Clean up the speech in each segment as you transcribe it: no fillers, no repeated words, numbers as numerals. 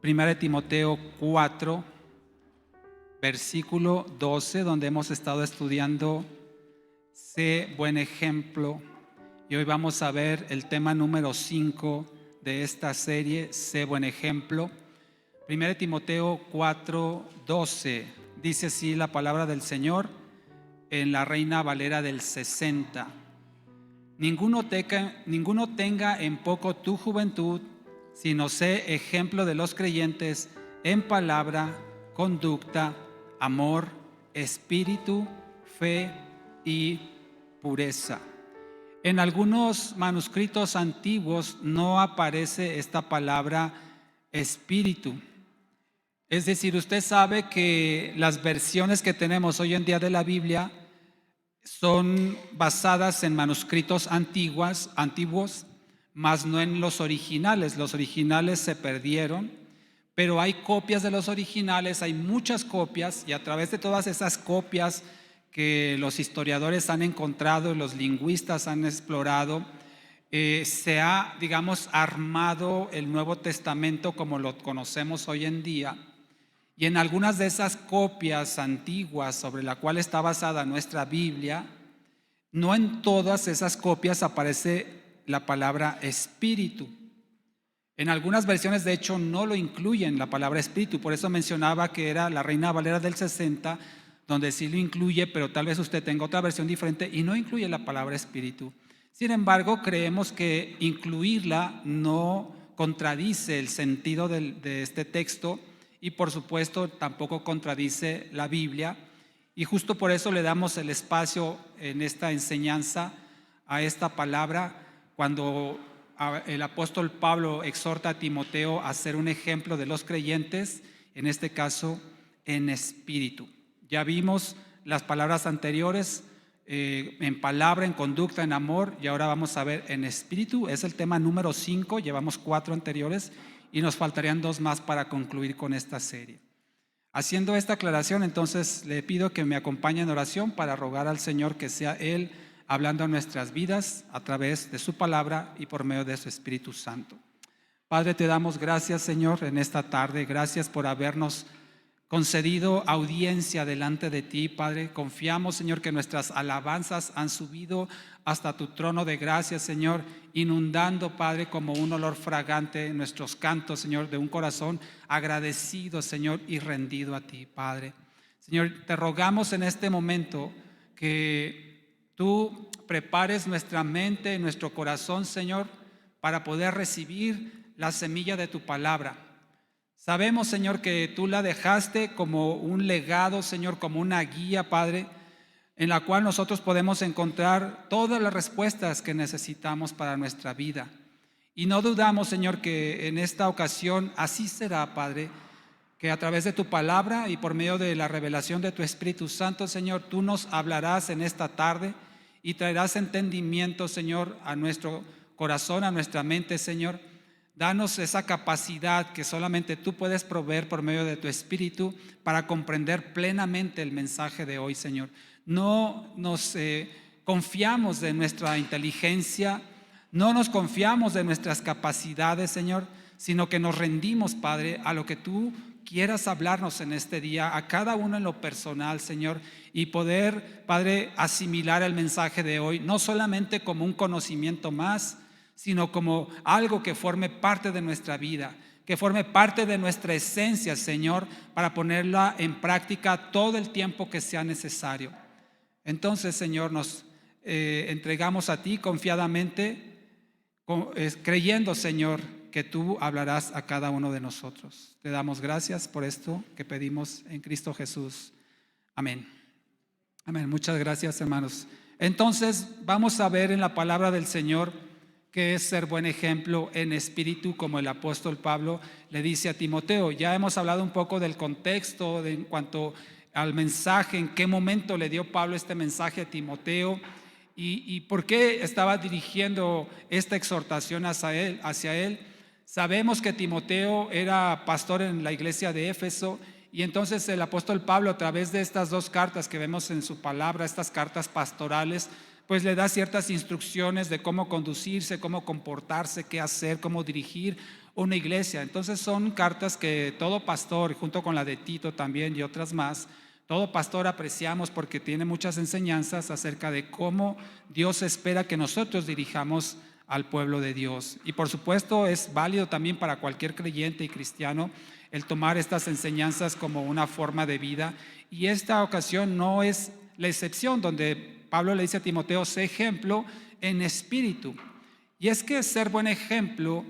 1 Timoteo 4, versículo 12, donde hemos estado estudiando Sé buen ejemplo. Y hoy vamos a ver el tema número 5 de esta serie, Sé buen ejemplo. 1 Timoteo 4, 12, dice así la palabra del Señor en la Reina Valera del 60. Ninguno tenga en poco tu juventud, sino sé ejemplo de los creyentes en palabra, conducta, amor, espíritu, fe y pureza. En algunos manuscritos antiguos no aparece esta palabra espíritu. Es decir, usted sabe que las versiones que tenemos hoy en día de la Biblia son basadas en manuscritos antiguos, más no en los originales. Los originales se perdieron, pero hay copias de los originales, hay muchas copias, y a través de todas esas copias que los historiadores han encontrado, los lingüistas han explorado, se ha, armado el Nuevo Testamento como lo conocemos hoy en día. Y en algunas de esas copias antiguas sobre la cual está basada nuestra Biblia, no en todas esas copias aparece la palabra espíritu. En algunas versiones, de hecho, no lo incluyen la palabra espíritu. Por eso mencionaba que era la Reina Valera del 60, donde sí lo incluye, pero tal vez usted tenga otra versión diferente y no incluye la palabra espíritu. Sin embargo, creemos que incluirla no contradice el sentido de este texto y, por supuesto, tampoco contradice la Biblia. Y justo por eso le damos el espacio en esta enseñanza a esta palabra cuando el apóstol Pablo exhorta a Timoteo a ser un ejemplo de los creyentes, en este caso en espíritu. Ya vimos las palabras anteriores, en palabra, en conducta, en amor, y ahora vamos a ver en espíritu. Es el tema número 5, llevamos 4 anteriores y nos faltarían 2 más para concluir con esta serie. Haciendo esta aclaración, entonces le pido que me acompañe en oración para rogar al Señor que sea Él hablando a nuestras vidas a través de su palabra y por medio de su Espíritu Santo. Padre, te damos gracias, Señor, en esta tarde. Gracias por habernos concedido audiencia delante de ti, Padre. Confiamos, Señor, que nuestras alabanzas han subido hasta tu trono de gracia, Señor, inundando, Padre, como un olor fragante nuestros cantos, Señor, de un corazón agradecido, Señor, y rendido a ti, Padre. Señor, te rogamos en este momento que tú prepares nuestra mente y nuestro corazón, Señor, para poder recibir la semilla de tu palabra. Sabemos, Señor, que tú la dejaste como un legado, Señor, como una guía, Padre, en la cual nosotros podemos encontrar todas las respuestas que necesitamos para nuestra vida. Y no dudamos, Señor, que en esta ocasión así será, Padre, que a través de tu palabra y por medio de la revelación de tu Espíritu Santo, Señor, tú nos hablarás en esta tarde y traerás entendimiento, Señor, a nuestro corazón, a nuestra mente, Señor. Danos esa capacidad que solamente tú puedes proveer por medio de tu Espíritu para comprender plenamente el mensaje de hoy, Señor. No nos confiamos de nuestra inteligencia, no nos confiamos de nuestras capacidades, Señor, sino que nos rendimos, Padre, a lo que tú quieras hablarnos en este día, a cada uno en lo personal, Señor, y poder, Padre, asimilar el mensaje de hoy, no solamente como un conocimiento más, sino como algo que forme parte de nuestra vida, que forme parte de nuestra esencia, Señor, para ponerla en práctica todo el tiempo que sea necesario. Entonces, Señor, nos entregamos a ti confiadamente, creyendo, Señor, que tú hablarás a cada uno de nosotros. Te damos gracias por esto que pedimos en Cristo Jesús. Amén. Amén. Muchas gracias, hermanos. Entonces, vamos a ver en la palabra del Señor que es ser buen ejemplo en espíritu, como el apóstol Pablo le dice a Timoteo. Ya hemos hablado un poco del contexto en cuanto al mensaje, en qué momento le dio Pablo este mensaje a Timoteo y por qué estaba dirigiendo esta exhortación hacia él. Sabemos que Timoteo era pastor en la iglesia de Éfeso, y entonces el apóstol Pablo, a través de estas 2 cartas que vemos en su palabra, estas cartas pastorales, pues le da ciertas instrucciones de cómo conducirse, cómo comportarse, qué hacer, cómo dirigir o una iglesia. Entonces son cartas que todo pastor, junto con la de Tito también y otras más, todo pastor apreciamos porque tiene muchas enseñanzas acerca de cómo Dios espera que nosotros dirijamos al pueblo de Dios. Y por supuesto es válido también para cualquier creyente y cristiano el tomar estas enseñanzas como una forma de vida. Y esta ocasión no es la excepción, donde Pablo le dice a Timoteo: sé ejemplo en espíritu. Y es que ser buen ejemplo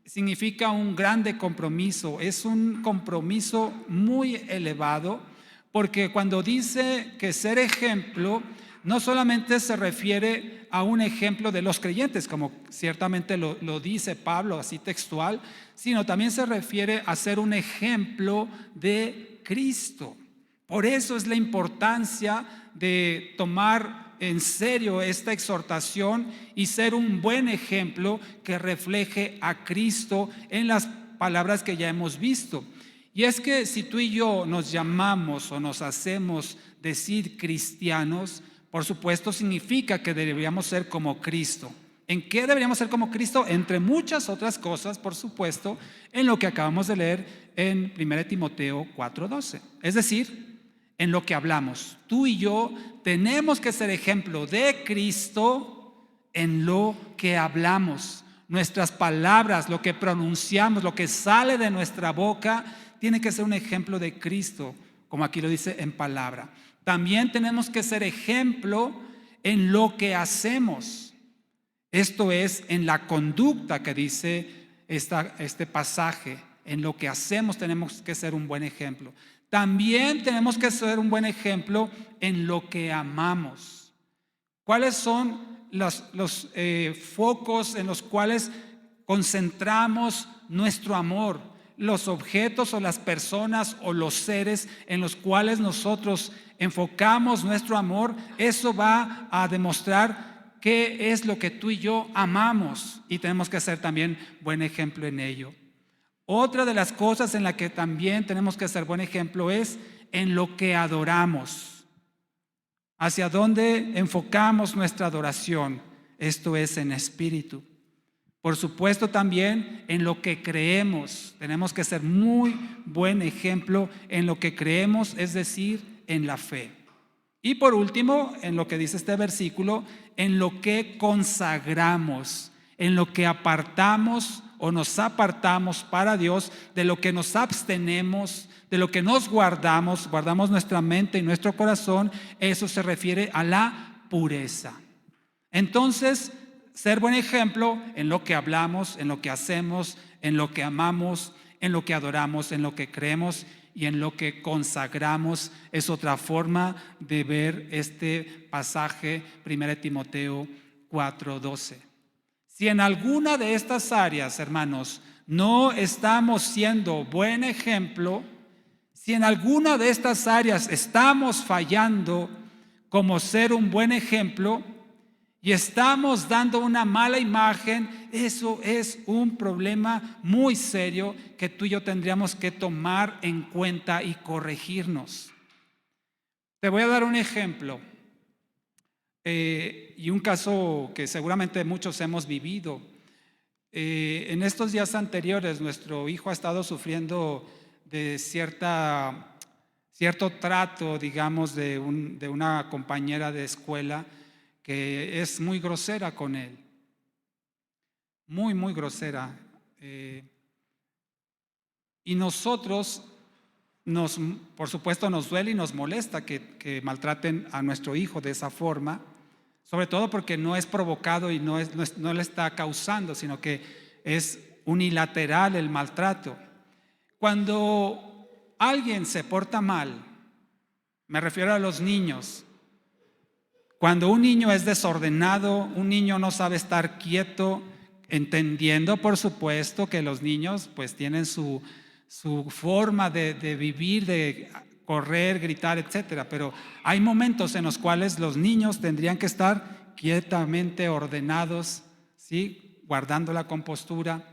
significa un grande compromiso, es un compromiso muy elevado, porque cuando dice que ser ejemplo, no solamente se refiere a un ejemplo de los creyentes, como ciertamente lo dice Pablo así textual, sino también se refiere a ser un ejemplo de Cristo. Por eso es la importancia de tomar en serio esta exhortación y ser un buen ejemplo que refleje a Cristo en las palabras que ya hemos visto. Y es que si tú y yo nos llamamos o nos hacemos decir cristianos, por supuesto significa que deberíamos ser como Cristo. ¿En qué deberíamos ser como Cristo? Entre muchas otras cosas, por supuesto, en lo que acabamos de leer en 1 Timoteo 4:12. Es decir, en lo que hablamos. Tú y yo tenemos que ser ejemplo de Cristo en lo que hablamos. Nuestras palabras, lo que pronunciamos, lo que sale de nuestra boca, tiene que ser un ejemplo de Cristo, como aquí lo dice en palabra. También tenemos que ser ejemplo en lo que hacemos. Esto es, en la conducta que dice este pasaje. En lo que hacemos tenemos que ser un buen ejemplo. También tenemos que ser un buen ejemplo en lo que amamos. ¿Cuáles son los focos en los cuales concentramos nuestro amor? Los objetos o las personas o los seres en los cuales nosotros enfocamos nuestro amor, eso va a demostrar qué es lo que tú y yo amamos, y tenemos que ser también buen ejemplo en ello. Otra de las cosas en la que también tenemos que ser buen ejemplo es en lo que adoramos. Hacia dónde enfocamos nuestra adoración, esto es en espíritu. Por supuesto también en lo que creemos, tenemos que ser muy buen ejemplo en lo que creemos, es decir, en la fe. Y por último, en lo que dice este versículo, en lo que consagramos, en lo que apartamos o nos apartamos para Dios, de lo que nos abstenemos, de lo que nos guardamos nuestra mente y nuestro corazón, eso se refiere a la pureza. Entonces, ser buen ejemplo en lo que hablamos, en lo que hacemos, en lo que amamos, en lo que adoramos, en lo que creemos y en lo que consagramos es otra forma de ver este pasaje, 1 Timoteo 4:12. Si en alguna de estas áreas, hermanos, no estamos siendo buen ejemplo, si en alguna de estas áreas estamos fallando como ser un buen ejemplo y estamos dando una mala imagen, eso es un problema muy serio que tú y yo tendríamos que tomar en cuenta y corregirnos. Te voy a dar un ejemplo y un caso que seguramente muchos hemos vivido. En estos días anteriores nuestro hijo ha estado sufriendo de cierto trato, digamos, de una compañera de escuela que es muy grosera con él, muy, muy grosera. Y nosotros, por supuesto, nos duele y nos molesta que maltraten a nuestro hijo de esa forma, sobre todo porque no es provocado y no le está causando, sino que es unilateral el maltrato. Cuando alguien se porta mal, me refiero a los niños. Cuando un niño es desordenado, un niño no sabe estar quieto, entendiendo por supuesto que los niños pues tienen su forma de vivir, de correr, gritar, etcétera, pero hay momentos en los cuales los niños tendrían que estar quietamente ordenados, ¿sí? Guardando la compostura.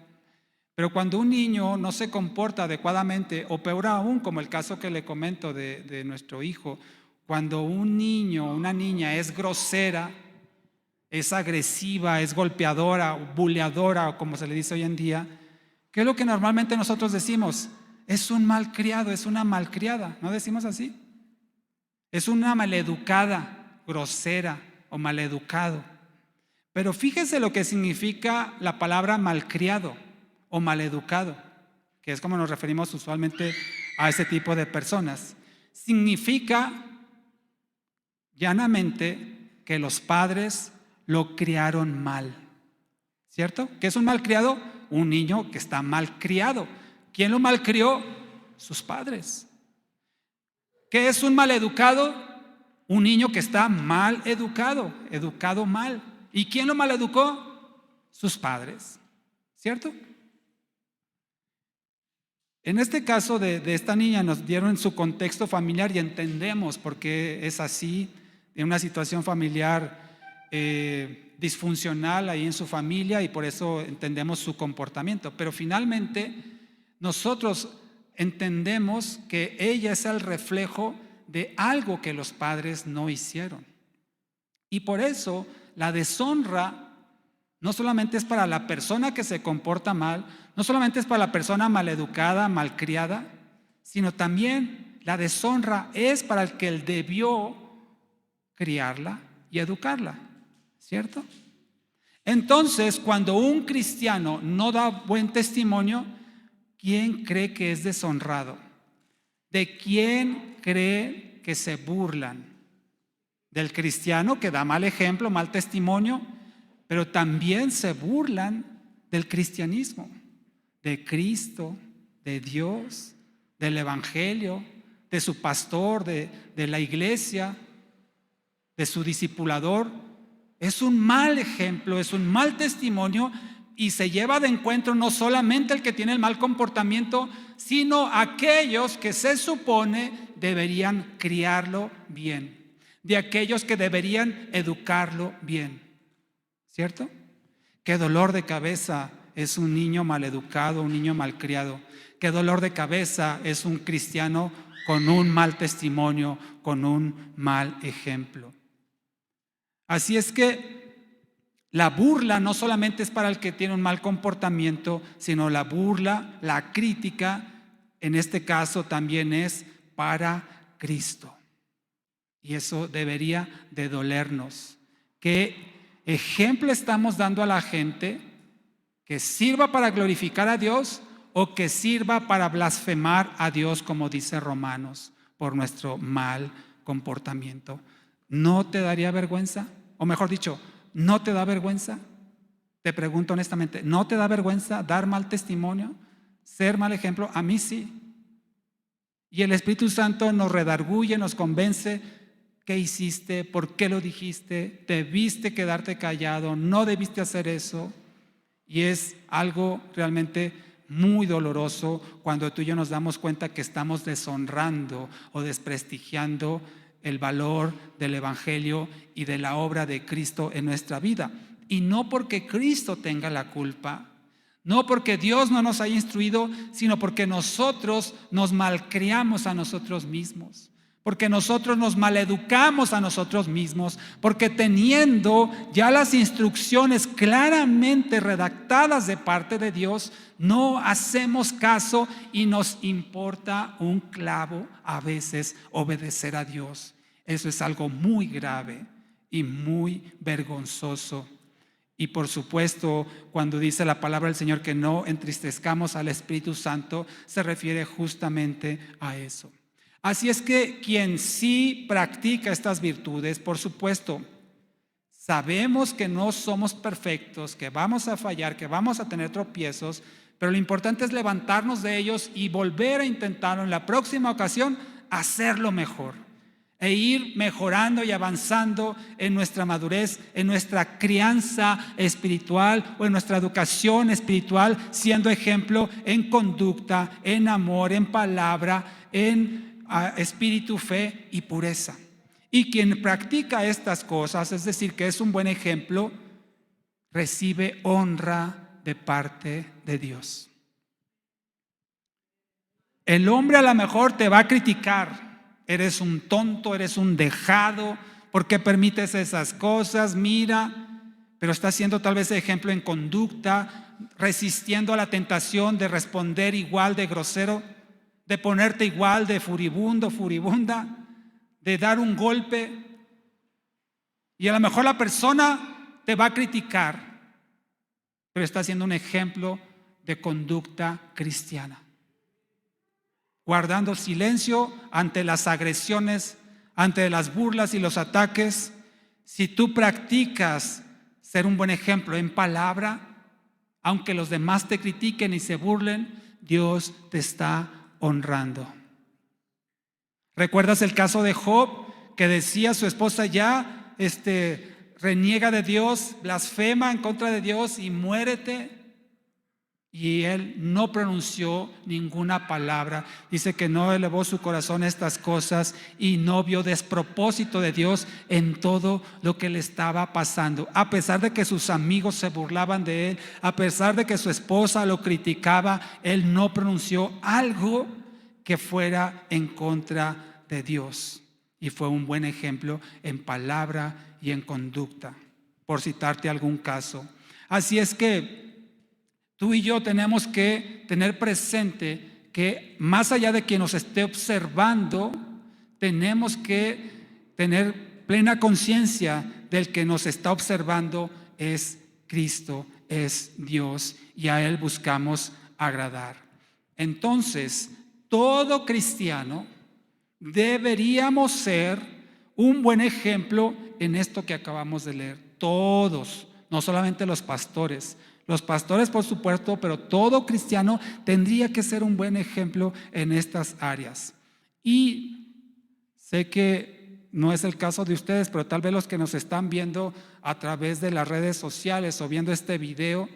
Pero cuando un niño no se comporta adecuadamente, o peor aún, como el caso que le comento de nuestro hijo, cuando un niño o una niña es grosera, es agresiva, es golpeadora, buleadora, o como se le dice hoy en día, ¿Qué es lo que normalmente nosotros decimos? Es un malcriado, es una malcriada. ¿No decimos así? Es una maleducada, grosera o maleducado. Pero fíjese lo que significa la palabra malcriado o maleducado, que es como nos referimos usualmente a ese tipo de personas. Significa llanamente que los padres lo criaron mal. ¿Cierto? ¿Qué es un malcriado? Un niño que está mal criado. ¿Quién lo malcrió? Sus padres. ¿Qué es un maleducado? Un niño que está mal educado, educado mal. ¿Y quién lo maleducó? Sus padres. ¿Cierto? En este caso de esta niña nos dieron su contexto familiar y entendemos por qué es así, en una situación familiar disfuncional ahí en su familia, y por eso entendemos su comportamiento. Pero finalmente nosotros entendemos que ella es el reflejo de algo que los padres no hicieron. Y por eso la deshonra no solamente es para la persona que se comporta mal, no solamente es para la persona maleducada, malcriada, sino también la deshonra es para el que él debió criarla y educarla, ¿cierto? Entonces, cuando un cristiano no da buen testimonio, ¿quién cree que es deshonrado? ¿De quién cree que se burlan? Del cristiano que da mal ejemplo, mal testimonio, pero también se burlan del cristianismo, de Cristo, de Dios, del evangelio, de su pastor, de la iglesia, de su discipulador. Es un mal ejemplo, es un mal testimonio, y se lleva de encuentro no solamente el que tiene el mal comportamiento, sino aquellos que se supone deberían criarlo bien, de aquellos que deberían educarlo bien. ¿Cierto? Qué dolor de cabeza es un niño maleducado, un niño malcriado. Qué dolor de cabeza es un cristiano con un mal testimonio, con un mal ejemplo. Así es que la burla no solamente es para el que tiene un mal comportamiento, sino la burla, la crítica, en este caso también es para Cristo. Y eso debería de dolernos. ¿Qué ejemplo estamos dando a la gente? ¿Que sirva para glorificar a Dios o que sirva para blasfemar a Dios, como dice Romanos, por nuestro mal comportamiento? ¿No te daría vergüenza? O mejor dicho, ¿no te da vergüenza? Te pregunto honestamente, ¿no te da vergüenza dar mal testimonio, ser mal ejemplo? A mí sí. Y el Espíritu Santo nos redarguye, nos convence. ¿Qué hiciste? ¿Por qué lo dijiste? ¿Debiste quedarte callado? ¿No debiste hacer eso? Y es algo realmente muy doloroso cuando tú y yo nos damos cuenta que estamos deshonrando o desprestigiando el valor del evangelio y de la obra de Cristo en nuestra vida. Y no porque Cristo tenga la culpa, no porque Dios no nos haya instruido, sino porque nosotros nos malcriamos a nosotros mismos. Porque nosotros nos maleducamos a nosotros mismos, porque teniendo ya las instrucciones claramente redactadas de parte de Dios, no hacemos caso y nos importa un clavo a veces obedecer a Dios. Eso es algo muy grave y muy vergonzoso. Y por supuesto, cuando dice la palabra del Señor que no entristezcamos al Espíritu Santo, se refiere justamente a eso. Así es que quien sí practica estas virtudes, por supuesto, sabemos que no somos perfectos, que vamos a fallar, que vamos a tener tropiezos, pero lo importante es levantarnos de ellos y volver a intentarlo en la próxima ocasión, hacerlo mejor e ir mejorando y avanzando en nuestra madurez, en nuestra crianza espiritual o en nuestra educación espiritual, siendo ejemplo en conducta, en amor, en palabra, en espíritu, fe y pureza. Y quien practica estas cosas, es decir, que es un buen ejemplo, recibe honra de parte de Dios. El hombre a lo mejor te va a criticar. Eres un tonto, eres un dejado, ¿por qué permites esas cosas? Mira. pero estás siendo tal vez ejemplo en conducta, resistiendo a la tentación de responder igual de grosero, de ponerte igual de furibundo, furibunda, de dar un golpe. Y a lo mejor la persona te va a criticar, pero está siendo un ejemplo de conducta cristiana, guardando silencio ante las agresiones, ante las burlas y los ataques. Si tú practicas ser un buen ejemplo en palabra, aunque los demás te critiquen y se burlen, Dios te está honrando. ¿Recuerdas el caso de Job, que decía su esposa ya reniega de Dios, blasfema en contra de Dios y muérete? Y él no pronunció ninguna palabra. Dice que no elevó su corazón a estas cosas y no vio despropósito de Dios en todo lo que le estaba pasando. A pesar de que sus amigos se burlaban de él, a pesar de que su esposa lo criticaba, él no pronunció algo que fuera en contra de Dios. Y fue un buen ejemplo en palabra y en conducta, por citarte algún caso. Así es que tú y yo tenemos que tener presente que más allá de quien nos esté observando, tenemos que tener plena conciencia del que nos está observando es Cristo, es Dios, y a Él buscamos agradar. Entonces, todo cristiano deberíamos ser un buen ejemplo en esto que acabamos de leer. Todos, no solamente los pastores. Los pastores, por supuesto, pero todo cristiano tendría que ser un buen ejemplo en estas áreas. Y sé que no es el caso de ustedes, pero tal vez los que nos están viendo a través de las redes sociales o viendo este video,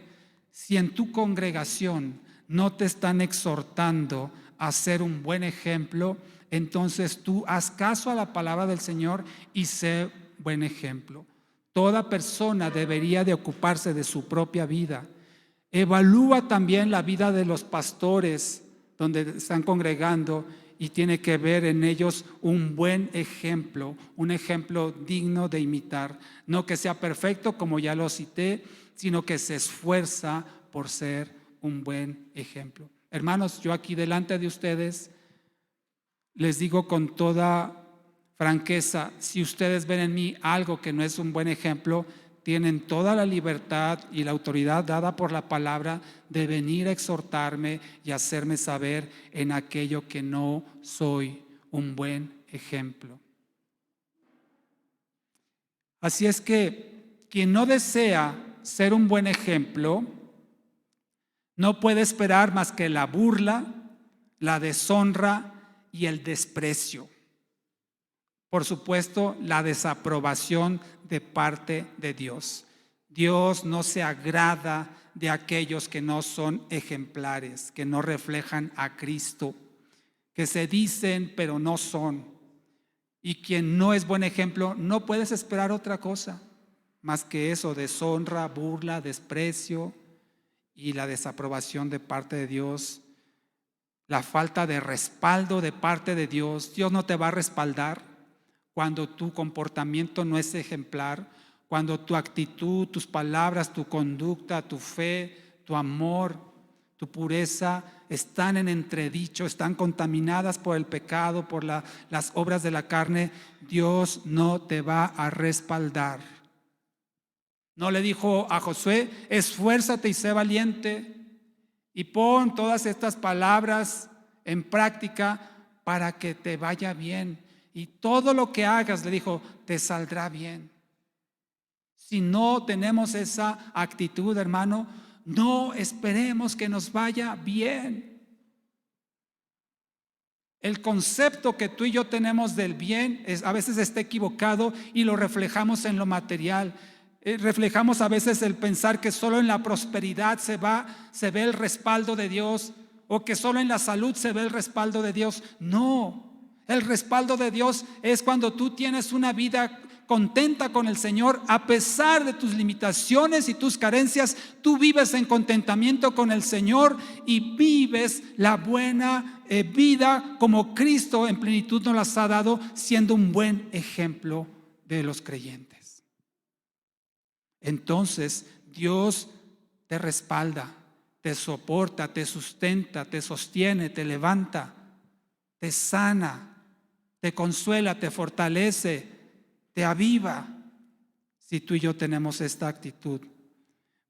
si en tu congregación no te están exhortando a ser un buen ejemplo, entonces tú haz caso a la palabra del Señor y sé buen ejemplo. Toda persona debería de ocuparse de su propia vida. Evalúa también la vida de los pastores donde están congregando y tiene que ver en ellos un buen ejemplo, un ejemplo digno de imitar. No que sea perfecto, como ya lo cité, sino que se esfuerza por ser un buen ejemplo. Hermanos, yo aquí delante de ustedes les digo con toda franqueza, si ustedes ven en mí algo que no es un buen ejemplo, tienen toda la libertad y la autoridad dada por la palabra de venir a exhortarme y hacerme saber en aquello que no soy un buen ejemplo. Así es que quien no desea ser un buen ejemplo no puede esperar más que la burla, la deshonra y el desprecio. Por supuesto, la desaprobación de parte de Dios. Dios no se agrada de aquellos que no son ejemplares, que no reflejan a Cristo, que se dicen pero no son. Y quien no es buen ejemplo, no puedes esperar otra cosa más que eso: deshonra, burla, desprecio y la desaprobación de parte de Dios. La falta de respaldo de parte de Dios. Dios no te va a respaldar cuando tu comportamiento no es ejemplar, cuando tu actitud, tus palabras, tu conducta, tu fe, tu amor, tu pureza están en entredicho, están contaminadas por el pecado, por las obras de la carne. Dios no te va a respaldar. No le dijo a Josué: esfuérzate y sé valiente y pon todas estas palabras en práctica para que te vaya bien. Y todo lo que hagas, le dijo, te saldrá bien. Si no tenemos esa actitud, hermano, no esperemos que nos vaya bien. El concepto que tú y yo tenemos del bien a veces está equivocado y lo reflejamos en lo material. Reflejamos a veces el pensar que solo en la prosperidad se ve el respaldo de Dios, o que solo en la salud se ve el respaldo de Dios. No. El respaldo de Dios es cuando tú tienes una vida contenta con el Señor. A pesar de tus limitaciones y tus carencias, tú vives en contentamiento con el Señor y vives la buena vida como Cristo en plenitud nos las ha dado, siendo un buen ejemplo de los creyentes. entonces Dios te respalda, te soporta, te sustenta, te sostiene, te levanta, te sana, te consuela, te fortalece, te aviva, si tú y yo tenemos esta actitud.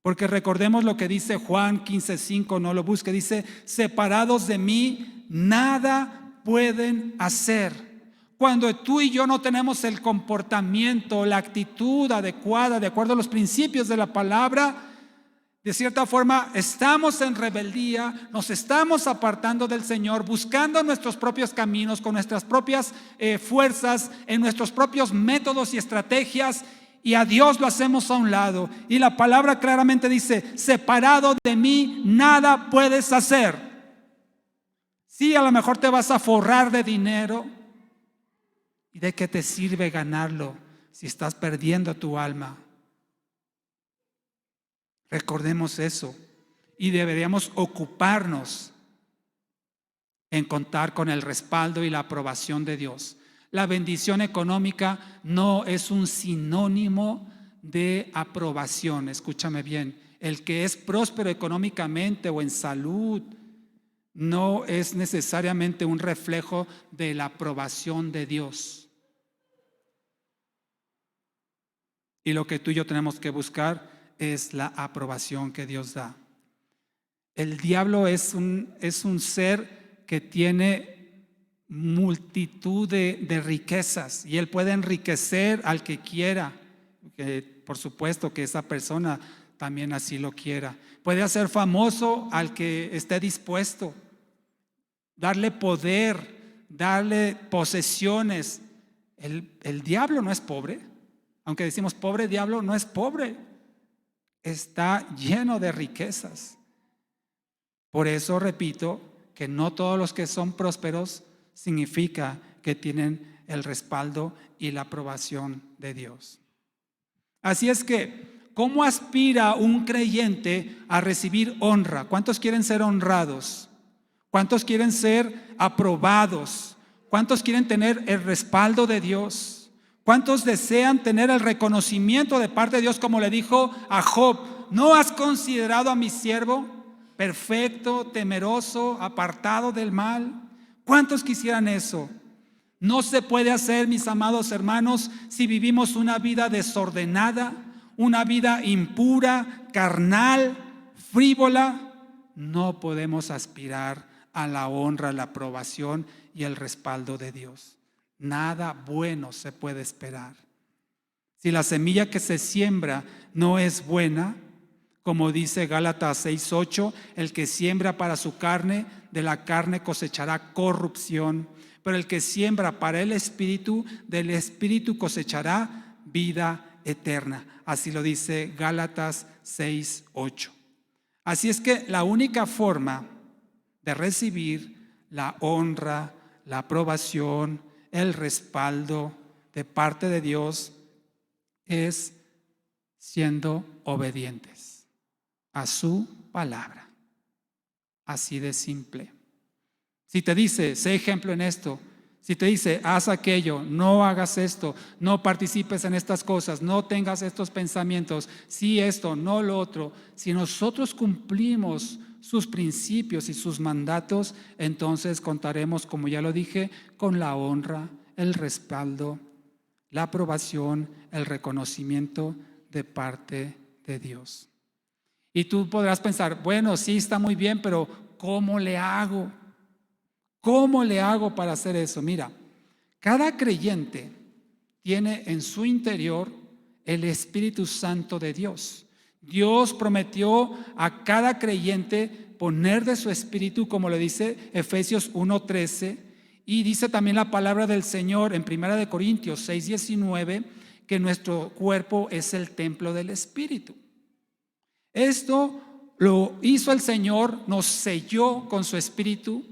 Porque recordemos lo que dice Juan 15:5, no lo busque, dice: separados de mí, nada pueden hacer. Cuando tú y yo no tenemos el comportamiento, la actitud adecuada, de acuerdo a los principios de la palabra, de cierta forma estamos en rebeldía, nos estamos apartando del Señor, buscando nuestros propios caminos, con nuestras propias fuerzas, en nuestros propios métodos y estrategias, y a Dios lo hacemos a un lado. Y la palabra claramente dice: separado de mí nada puedes hacer. Sí, a lo mejor te vas a forrar de dinero. ¿Y de qué te sirve ganarlo si estás perdiendo tu alma? Recordemos eso, y deberíamos ocuparnos en contar con el respaldo y la aprobación de Dios. La bendición económica no es un sinónimo de aprobación. Escúchame bien, el que es próspero económicamente o en salud no es necesariamente un reflejo de la aprobación de Dios. Y lo que tú y yo tenemos que buscar es la aprobación que Dios da. El diablo es un ser que tiene multitud de riquezas, y él puede enriquecer al que quiera, que por supuesto que esa persona también así lo quiera. Puede hacer famoso al que esté dispuesto, darle poder, darle posesiones. El diablo no es pobre, aunque decimos pobre diablo, no es pobre, está lleno de riquezas. Por eso repito que no todos los que son prósperos significa que tienen el respaldo y la aprobación de Dios. Así es que, ¿cómo aspira un creyente a recibir honra? ¿Cuántos quieren ser honrados? ¿Cuántos quieren ser aprobados? ¿Cuántos quieren tener el respaldo de Dios? ¿Cuántos desean tener el reconocimiento de parte de Dios, como le dijo a Job? ¿No has considerado a mi siervo perfecto, temeroso, apartado del mal? ¿Cuántos quisieran eso? No se puede hacer, mis amados hermanos, si vivimos una vida desordenada, una vida impura, carnal, frívola. No podemos aspirar a la honra, la aprobación y el respaldo de Dios. Nada bueno se puede esperar. Si la semilla que se siembra no es buena, como dice Gálatas 6:8, el que siembra para su carne, de la carne cosechará corrupción, pero el que siembra para el Espíritu, del Espíritu cosechará vida eterna. Así lo dice Gálatas 6:8. Así es que la única forma de recibir la honra, la aprobación, el respaldo de parte de Dios es siendo obedientes a su palabra. Así de simple. Si te dice, sé ejemplo en esto, si te dice, haz aquello, no hagas esto, no participes en estas cosas, no tengas estos pensamientos, sí esto, no lo otro, si nosotros cumplimos sus principios y sus mandatos, entonces contaremos, como ya lo dije, con la honra, el respaldo, la aprobación, el reconocimiento de parte de Dios. Y tú podrás pensar, bueno, sí está muy bien, pero ¿cómo le hago? ¿Cómo le hago para hacer eso? Mira, cada creyente tiene en su interior el Espíritu Santo de Dios. Dios prometió a cada creyente poner de su espíritu, como le dice Efesios 1:13, y dice también la palabra del Señor en 1 Corintios 6:19, que nuestro cuerpo es el templo del Espíritu. Esto lo hizo el Señor, nos selló con su Espíritu,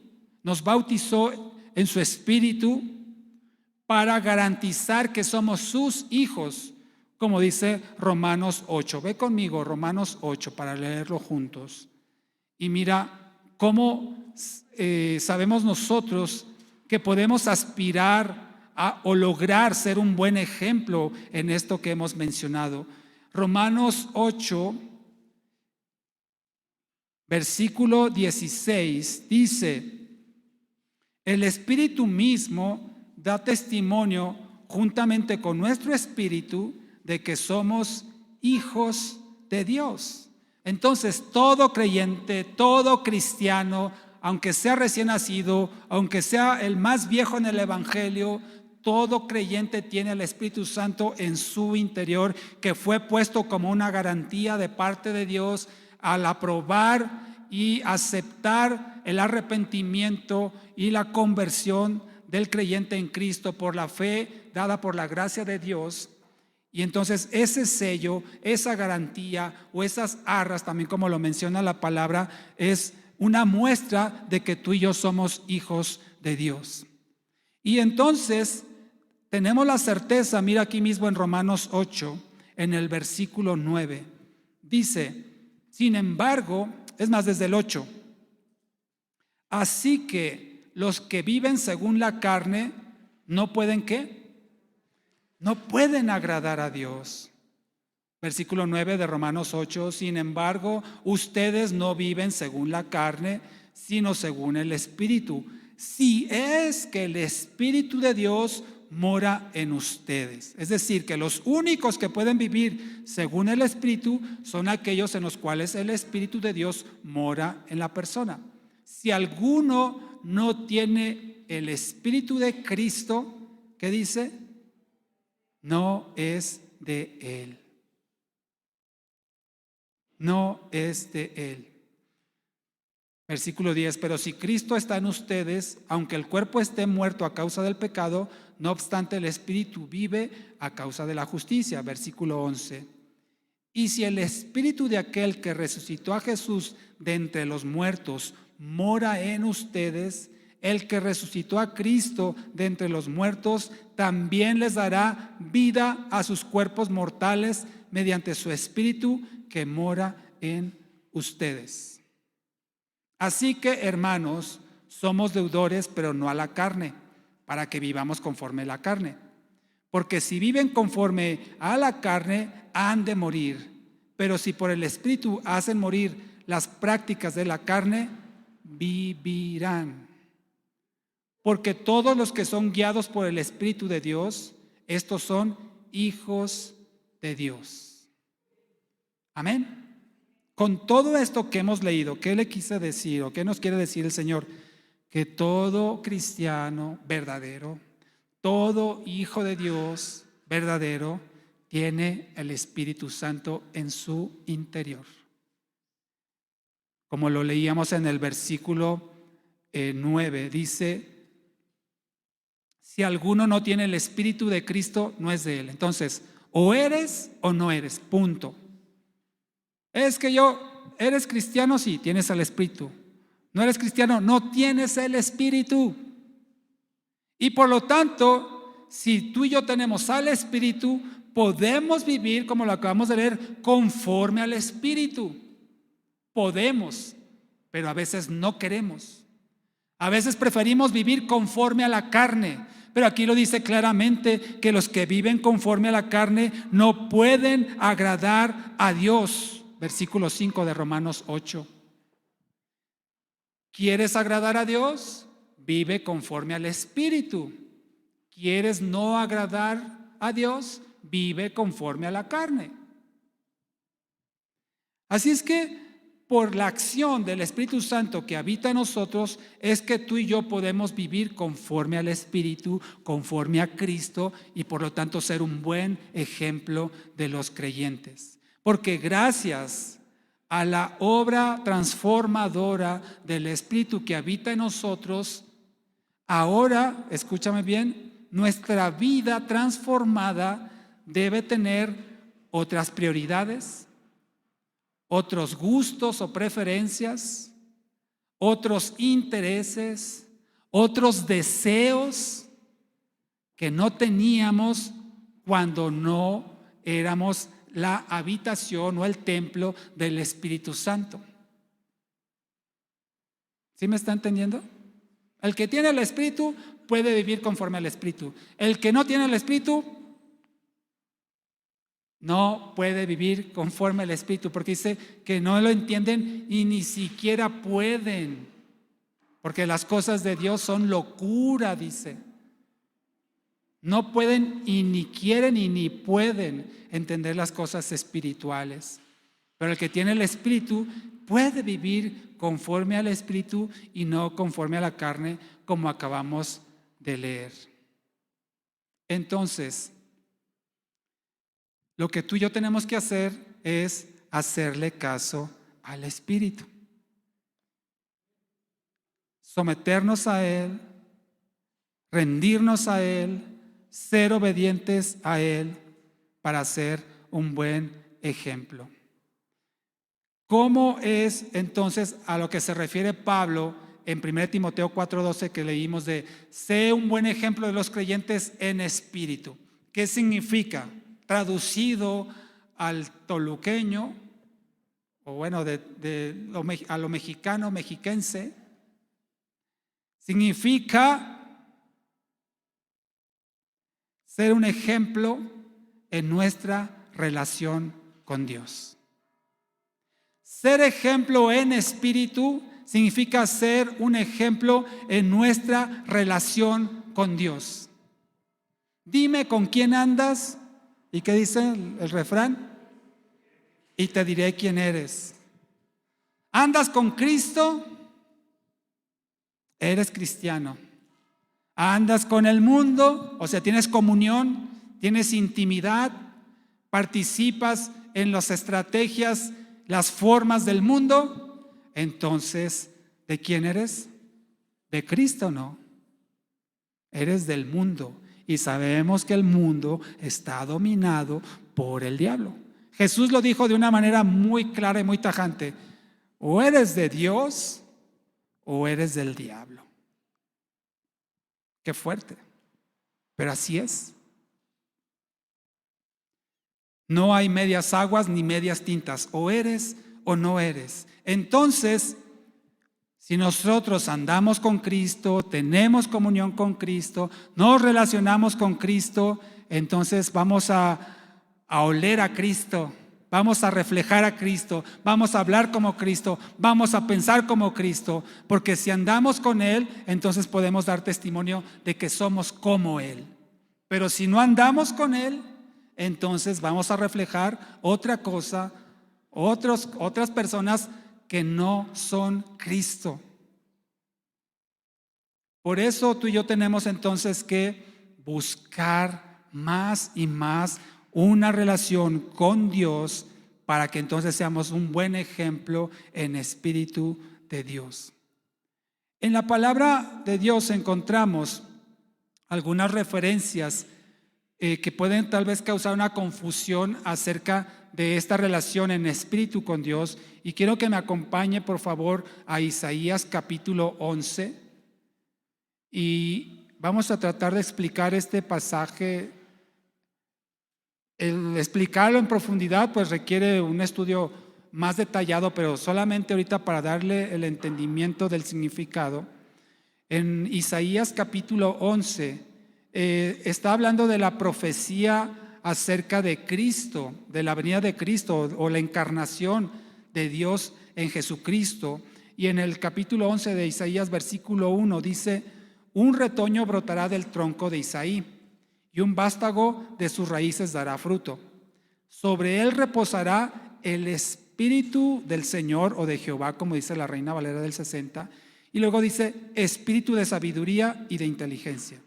nos bautizó en su Espíritu para garantizar que somos sus hijos, como dice Romanos 8. Ve conmigo Romanos 8 para leerlo juntos. Y mira cómo sabemos nosotros que podemos aspirar o lograr ser un buen ejemplo en esto que hemos mencionado. Romanos 8, versículo 16 dice: el Espíritu mismo da testimonio juntamente con nuestro espíritu de que somos hijos de Dios. Entonces, todo creyente, todo cristiano, aunque sea recién nacido, aunque sea el más viejo en el Evangelio, todo creyente tiene el Espíritu Santo en su interior, que fue puesto como una garantía de parte de Dios al aprobar y aceptar el arrepentimiento y la conversión del creyente en Cristo por la fe dada por la gracia de Dios. Y entonces ese sello, esa garantía o esas arras, también como lo menciona la palabra, es una muestra de que tú y yo somos hijos de Dios. Y entonces tenemos la certeza, mira aquí mismo en Romanos 8, en el versículo 9, dice: sin embargo, es más, desde el 8, así que los que viven según la carne no pueden ¿qué? No pueden agradar a Dios. Versículo 9 de Romanos 8, sin embargo, ustedes no viven según la carne, sino según el Espíritu. Si es que el Espíritu de Dios mora en ustedes. Es decir, que los únicos que pueden vivir según el Espíritu son aquellos en los cuales el Espíritu de Dios mora en la persona. Si alguno no tiene el Espíritu de Cristo, ¿qué dice? No es de Él. No es de Él. Versículo 10, pero si Cristo está en ustedes, aunque el cuerpo esté muerto a causa del pecado, no obstante el Espíritu vive a causa de la justicia. Versículo 11, y si el Espíritu de aquel que resucitó a Jesús de entre los muertos mora en ustedes, el que resucitó a Cristo de entre los muertos también les dará vida a sus cuerpos mortales mediante su Espíritu que mora en ustedes. Así que, hermanos, somos deudores, pero no a la carne, para que vivamos conforme a la carne. Porque si viven conforme a la carne, han de morir. Pero si por el Espíritu hacen morir las prácticas de la carne, vivirán. Porque todos los que son guiados por el Espíritu de Dios, estos son hijos de Dios. Amén. Con todo esto que hemos leído, ¿qué le quise decir o qué nos quiere decir el Señor? Que todo cristiano verdadero, todo hijo de Dios verdadero, tiene el Espíritu Santo en su interior. Como lo leíamos en el versículo 9, dice: si alguno no tiene el Espíritu de Cristo, no es de Él. Entonces, o eres o no eres, punto. Es que ¿eres cristiano? Sí, tienes el Espíritu. ¿No eres cristiano? No tienes el Espíritu. Y por lo tanto, si tú y yo tenemos al Espíritu, podemos vivir, como lo acabamos de leer, conforme al Espíritu. Podemos, pero a veces no queremos. A veces preferimos vivir conforme a la carne. Pero aquí lo dice claramente, que los que viven conforme a la carne no pueden agradar a Dios. Versículo 5 de Romanos 8. ¿Quieres agradar a Dios? Vive conforme al Espíritu. ¿Quieres no agradar a Dios? Vive conforme a la carne. Así es que por la acción del Espíritu Santo que habita en nosotros es que tú y yo podemos vivir conforme al Espíritu, conforme a Cristo, y por lo tanto ser un buen ejemplo de los creyentes. Porque gracias a la obra transformadora del Espíritu que habita en nosotros, ahora, escúchame bien, nuestra vida transformada debe tener otras prioridades, otros gustos o preferencias, otros intereses, otros deseos que no teníamos cuando no éramos la habitación o el templo del Espíritu Santo. ¿Sí me está entendiendo? El que tiene el Espíritu puede vivir conforme al Espíritu. El que no tiene el Espíritu no puede vivir conforme al Espíritu, porque dice que no lo entienden y ni siquiera pueden, porque las cosas de Dios son locura, dice. No pueden y ni quieren y ni pueden entender las cosas espirituales. Pero el que tiene el Espíritu puede vivir conforme al Espíritu y no conforme a la carne, como acabamos de leer. Entonces, lo que tú y yo tenemos que hacer es hacerle caso al Espíritu. Someternos a Él, rendirnos a Él, ser obedientes a Él para ser un buen ejemplo. ¿Cómo es entonces a lo que se refiere Pablo en 1 Timoteo 4:12 que leímos de sé un buen ejemplo de los creyentes en espíritu? ¿Qué significa? Traducido al toluqueño, o bueno, a lo mexicano, mexiquense, significa ser un ejemplo en nuestra relación con Dios. Ser ejemplo en espíritu significa ser un ejemplo en nuestra relación con Dios. Dime con quién andas, ¿y qué dice el refrán? Y te diré quién eres. ¿Andas con Cristo? Eres cristiano. ¿Andas con el mundo? O sea, tienes comunión, tienes intimidad, participas en las estrategias, las formas del mundo. Entonces, ¿de quién eres? De Cristo, ¿no? Eres del mundo. Y sabemos que el mundo está dominado por el diablo. Jesús lo dijo de una manera muy clara y muy tajante: o eres de Dios o eres del diablo. Qué fuerte, pero así es. No hay medias aguas ni medias tintas, o eres o no eres. Entonces, si nosotros andamos con Cristo, tenemos comunión con Cristo, nos relacionamos con Cristo, entonces vamos a oler a Cristo, vamos a reflejar a Cristo, vamos a hablar como Cristo, vamos a pensar como Cristo, porque si andamos con Él, entonces podemos dar testimonio de que somos como Él. Pero si no andamos con Él, entonces vamos a reflejar otra cosa, otras personas que no son Cristo. Por eso tú y yo tenemos entonces que buscar más y más una relación con Dios para que entonces seamos un buen ejemplo en espíritu de Dios. En la palabra de Dios encontramos algunas referencias que pueden tal vez causar una confusión acerca de esta relación en espíritu con Dios, y quiero que me acompañe por favor a Isaías capítulo 11 y vamos a tratar de explicar este pasaje. El explicarlo en profundidad pues requiere un estudio más detallado, pero solamente ahorita para darle el entendimiento del significado. En Isaías capítulo 11 está hablando de la profecía acerca de Cristo, de la venida de Cristo o la encarnación de Dios en Jesucristo. Y en el capítulo 11 de Isaías, versículo 1, dice: un retoño brotará del tronco de Isaí, y un vástago de sus raíces dará fruto. Sobre él reposará el Espíritu del Señor o de Jehová, como dice la Reina Valera del 60. Y luego dice: espíritu de sabiduría y de inteligencia,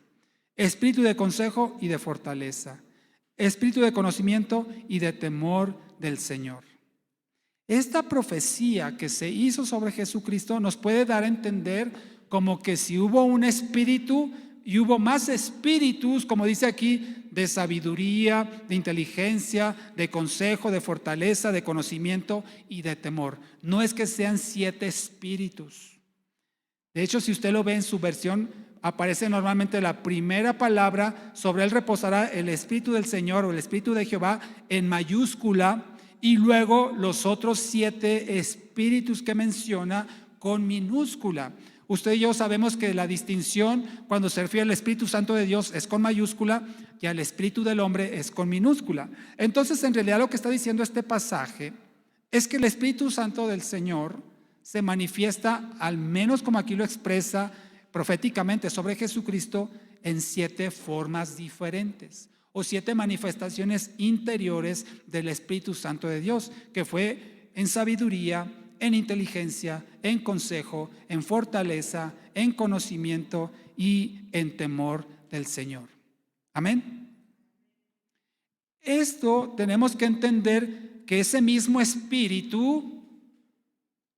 espíritu de consejo y de fortaleza, espíritu de conocimiento y de temor del Señor. Esta profecía que se hizo sobre Jesucristo nos puede dar a entender como que si hubo un espíritu y hubo más espíritus, como dice aquí, de sabiduría, de inteligencia, de consejo, de fortaleza, de conocimiento y de temor. No es que sean 7 espíritus. De hecho, si usted lo ve en su versión, aparece normalmente la primera palabra: sobre él reposará el Espíritu del Señor o el Espíritu de Jehová, en mayúscula, y luego los otros 7 espíritus que menciona con minúscula. Usted y yo sabemos que la distinción cuando se refiere al Espíritu Santo de Dios es con mayúscula y al Espíritu del hombre es con minúscula. Entonces, en realidad lo que está diciendo este pasaje es que el Espíritu Santo del Señor se manifiesta, al menos como aquí lo expresa proféticamente sobre Jesucristo, en 7 formas diferentes o 7 manifestaciones interiores del Espíritu Santo de Dios, que fue en sabiduría, en inteligencia, en consejo, en fortaleza, en conocimiento y en temor del Señor. Amén. Esto tenemos que entender que ese mismo Espíritu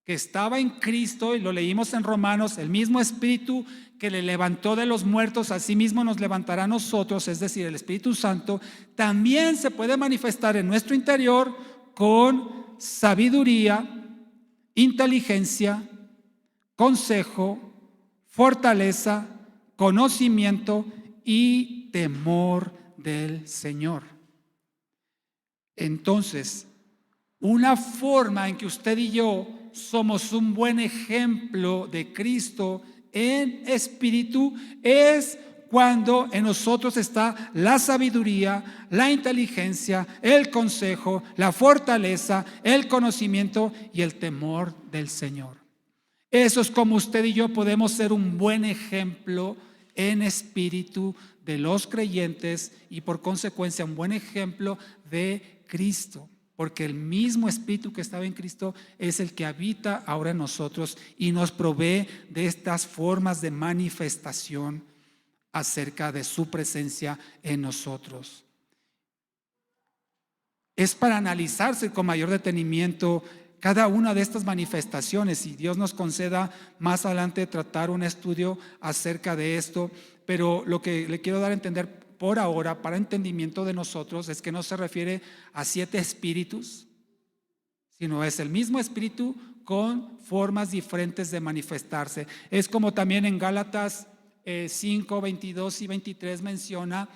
que estaba en Cristo, y lo leímos en Romanos, el mismo Espíritu que le levantó de los muertos, así mismo nos levantará a nosotros, es decir, el Espíritu Santo, también se puede manifestar en nuestro interior con sabiduría, inteligencia, consejo, fortaleza, conocimiento y temor del Señor. Entonces, una forma en que usted y yo somos un buen ejemplo de Cristo en espíritu es cuando en nosotros está la sabiduría, la inteligencia, el consejo, la fortaleza, el conocimiento y el temor del Señor. Eso es como usted y yo podemos ser un buen ejemplo en espíritu de los creyentes y por consecuencia un buen ejemplo de Cristo. Porque el mismo Espíritu que estaba en Cristo es el que habita ahora en nosotros y nos provee de estas formas de manifestación acerca de su presencia en nosotros. Es para analizarse con mayor detenimiento cada una de estas manifestaciones, y Dios nos conceda más adelante tratar un estudio acerca de esto, pero lo que le quiero dar a entender por ahora, para entendimiento de nosotros, es que no se refiere a 7 espíritus, sino es el mismo espíritu con formas diferentes de manifestarse. Es como también en Gálatas 5, 22 y 23 menciona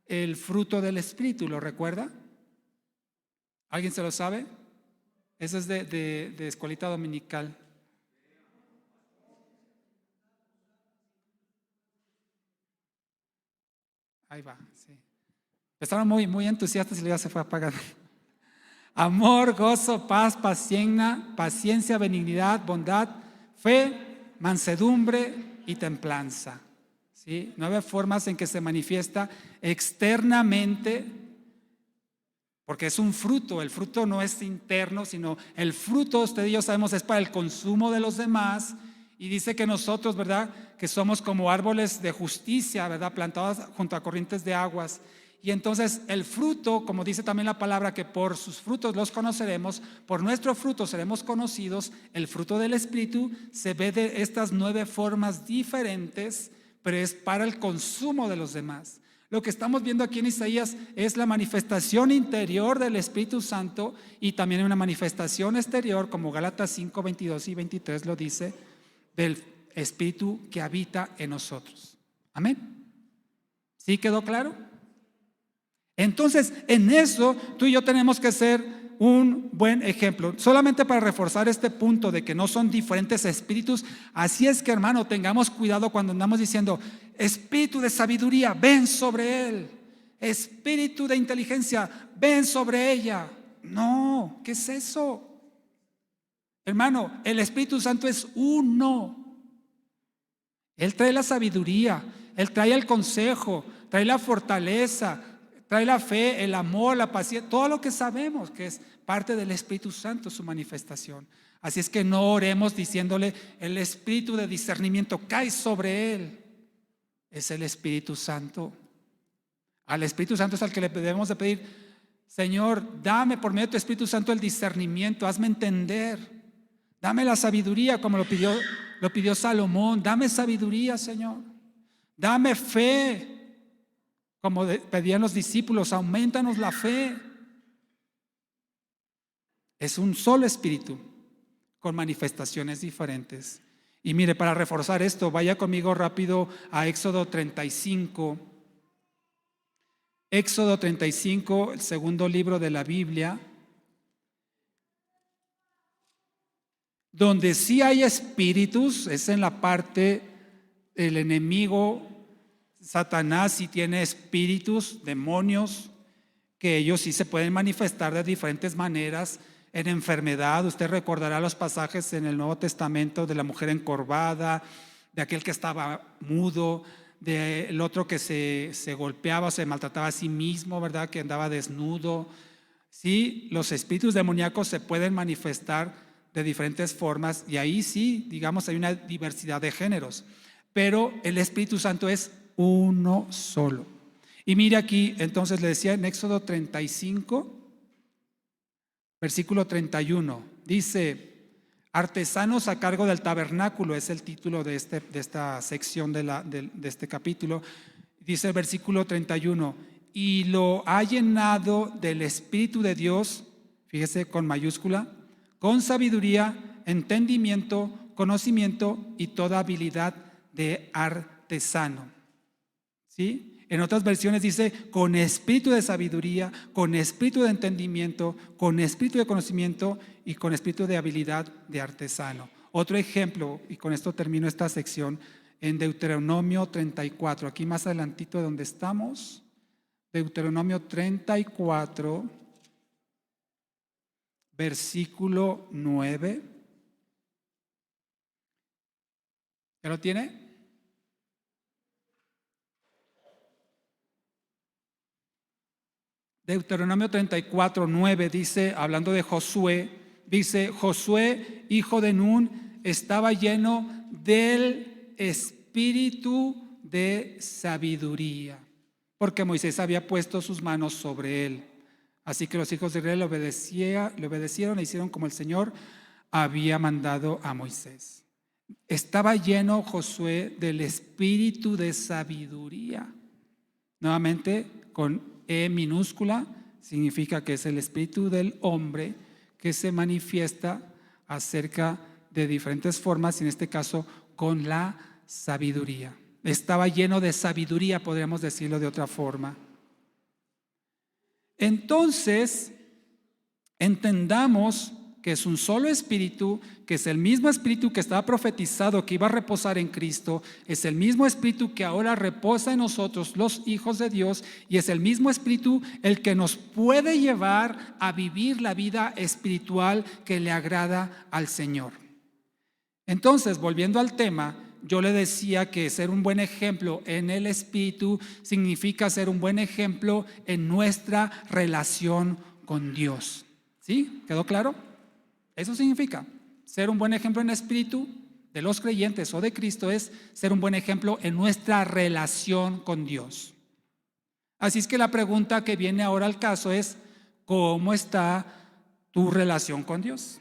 el fruto del espíritu, ¿lo recuerda? ¿Alguien se lo sabe? Ese es de escuelita dominical. Ahí va, sí. Estaban muy entusiastas y ya se fue apagando. Amor, gozo, paz, paciencia, benignidad, bondad, fe, mansedumbre y templanza. ¿Sí? 9 formas en que se manifiesta externamente, porque es un fruto. El fruto no es interno, sino el fruto, usted y yo sabemos, es para el consumo de los demás. Y dice que nosotros, ¿verdad?, que somos como árboles de justicia, ¿verdad?, plantados junto a corrientes de aguas. Y entonces el fruto, como dice también la palabra, que por sus frutos los conoceremos, por nuestro fruto seremos conocidos. El fruto del Espíritu se ve de estas 9 formas diferentes, pero es para el consumo de los demás. Lo que estamos viendo aquí en Isaías es la manifestación interior del Espíritu Santo y también una manifestación exterior, como Gálatas 5, 22 y 23 lo dice, del Espíritu que habita en nosotros. Amén. ¿Sí quedó claro? Entonces, en eso tú y yo tenemos que ser un buen ejemplo. Solamente para reforzar este punto de que no son diferentes espíritus. Así es que, hermano, tengamos cuidado cuando andamos diciendo: espíritu de sabiduría, ven sobre él. Espíritu de inteligencia, ven sobre ella. No, ¿qué es eso? Hermano, el Espíritu Santo es uno. Él trae la sabiduría, Él trae el consejo, trae la fortaleza, trae la fe, el amor, la paciencia, todo lo que sabemos que es parte del Espíritu Santo, su manifestación. Así es que no oremos diciéndole: el espíritu de discernimiento cae sobre él. Es el Espíritu Santo. Al Espíritu Santo es al que le debemos de pedir: Señor, dame por medio de tu Espíritu Santo el discernimiento, hazme entender, dame la sabiduría, como lo pidió Salomón. Dame sabiduría, Señor, dame fe, como pedían los discípulos, aumentanos la fe. Es un solo espíritu con manifestaciones diferentes. Y mire, para reforzar esto, vaya conmigo rápido a Éxodo 35. Éxodo 35, el segundo libro de la Biblia. Donde sí hay espíritus es en la parte del enemigo. Satanás sí tiene espíritus, demonios, que ellos sí se pueden manifestar de diferentes maneras. En enfermedad, usted recordará los pasajes en el Nuevo Testamento de la mujer encorvada, de aquel que estaba mudo, del otro que se golpeaba o se maltrataba a sí mismo, ¿verdad? Que andaba desnudo. Sí, los espíritus demoníacos se pueden manifestar de diferentes formas y ahí sí, digamos, hay una diversidad de géneros, pero el Espíritu Santo es uno solo. Y mire aquí, entonces le decía en Éxodo 35, versículo 31, dice: artesanos a cargo del tabernáculo, es el título de esta sección de este capítulo. Dice el versículo 31, y lo ha llenado del Espíritu de Dios, fíjese con mayúscula, con sabiduría, entendimiento, conocimiento y toda habilidad de artesano. ¿Sí? En otras versiones dice con espíritu de sabiduría, con espíritu de entendimiento, con espíritu de conocimiento y con espíritu de habilidad de artesano. Otro ejemplo, y con esto termino esta sección, en Deuteronomio 34, aquí más adelantito de donde estamos, Deuteronomio 34, versículo 9. ¿Ya lo tiene? Deuteronomio 34, 9 dice, hablando de Josué, dice: Josué, hijo de Nun, estaba lleno del espíritu de sabiduría, porque Moisés había puesto sus manos sobre él. Así que los hijos de Israel le obedecieron e hicieron como el Señor había mandado a Moisés. Estaba lleno Josué del espíritu de sabiduría. Nuevamente, con E minúscula, significa que es el espíritu del hombre que se manifiesta acerca de diferentes formas, y en este caso con la sabiduría. Estaba lleno de sabiduría, podríamos decirlo de otra forma. Entonces, entendamos que es un solo espíritu, que es el mismo espíritu que estaba profetizado que iba a reposar en Cristo, es el mismo espíritu que ahora reposa en nosotros, los hijos de Dios, y es el mismo espíritu el que nos puede llevar a vivir la vida espiritual que le agrada al Señor. Entonces, volviendo al tema, yo le decía que ser un buen ejemplo en el espíritu significa ser un buen ejemplo en nuestra relación con Dios. ¿Sí? ¿Quedó claro? Eso significa ser un buen ejemplo en espíritu de los creyentes o de Cristo, es ser un buen ejemplo en nuestra relación con Dios. Así es que la pregunta que viene ahora al caso es: ¿cómo está tu relación con Dios?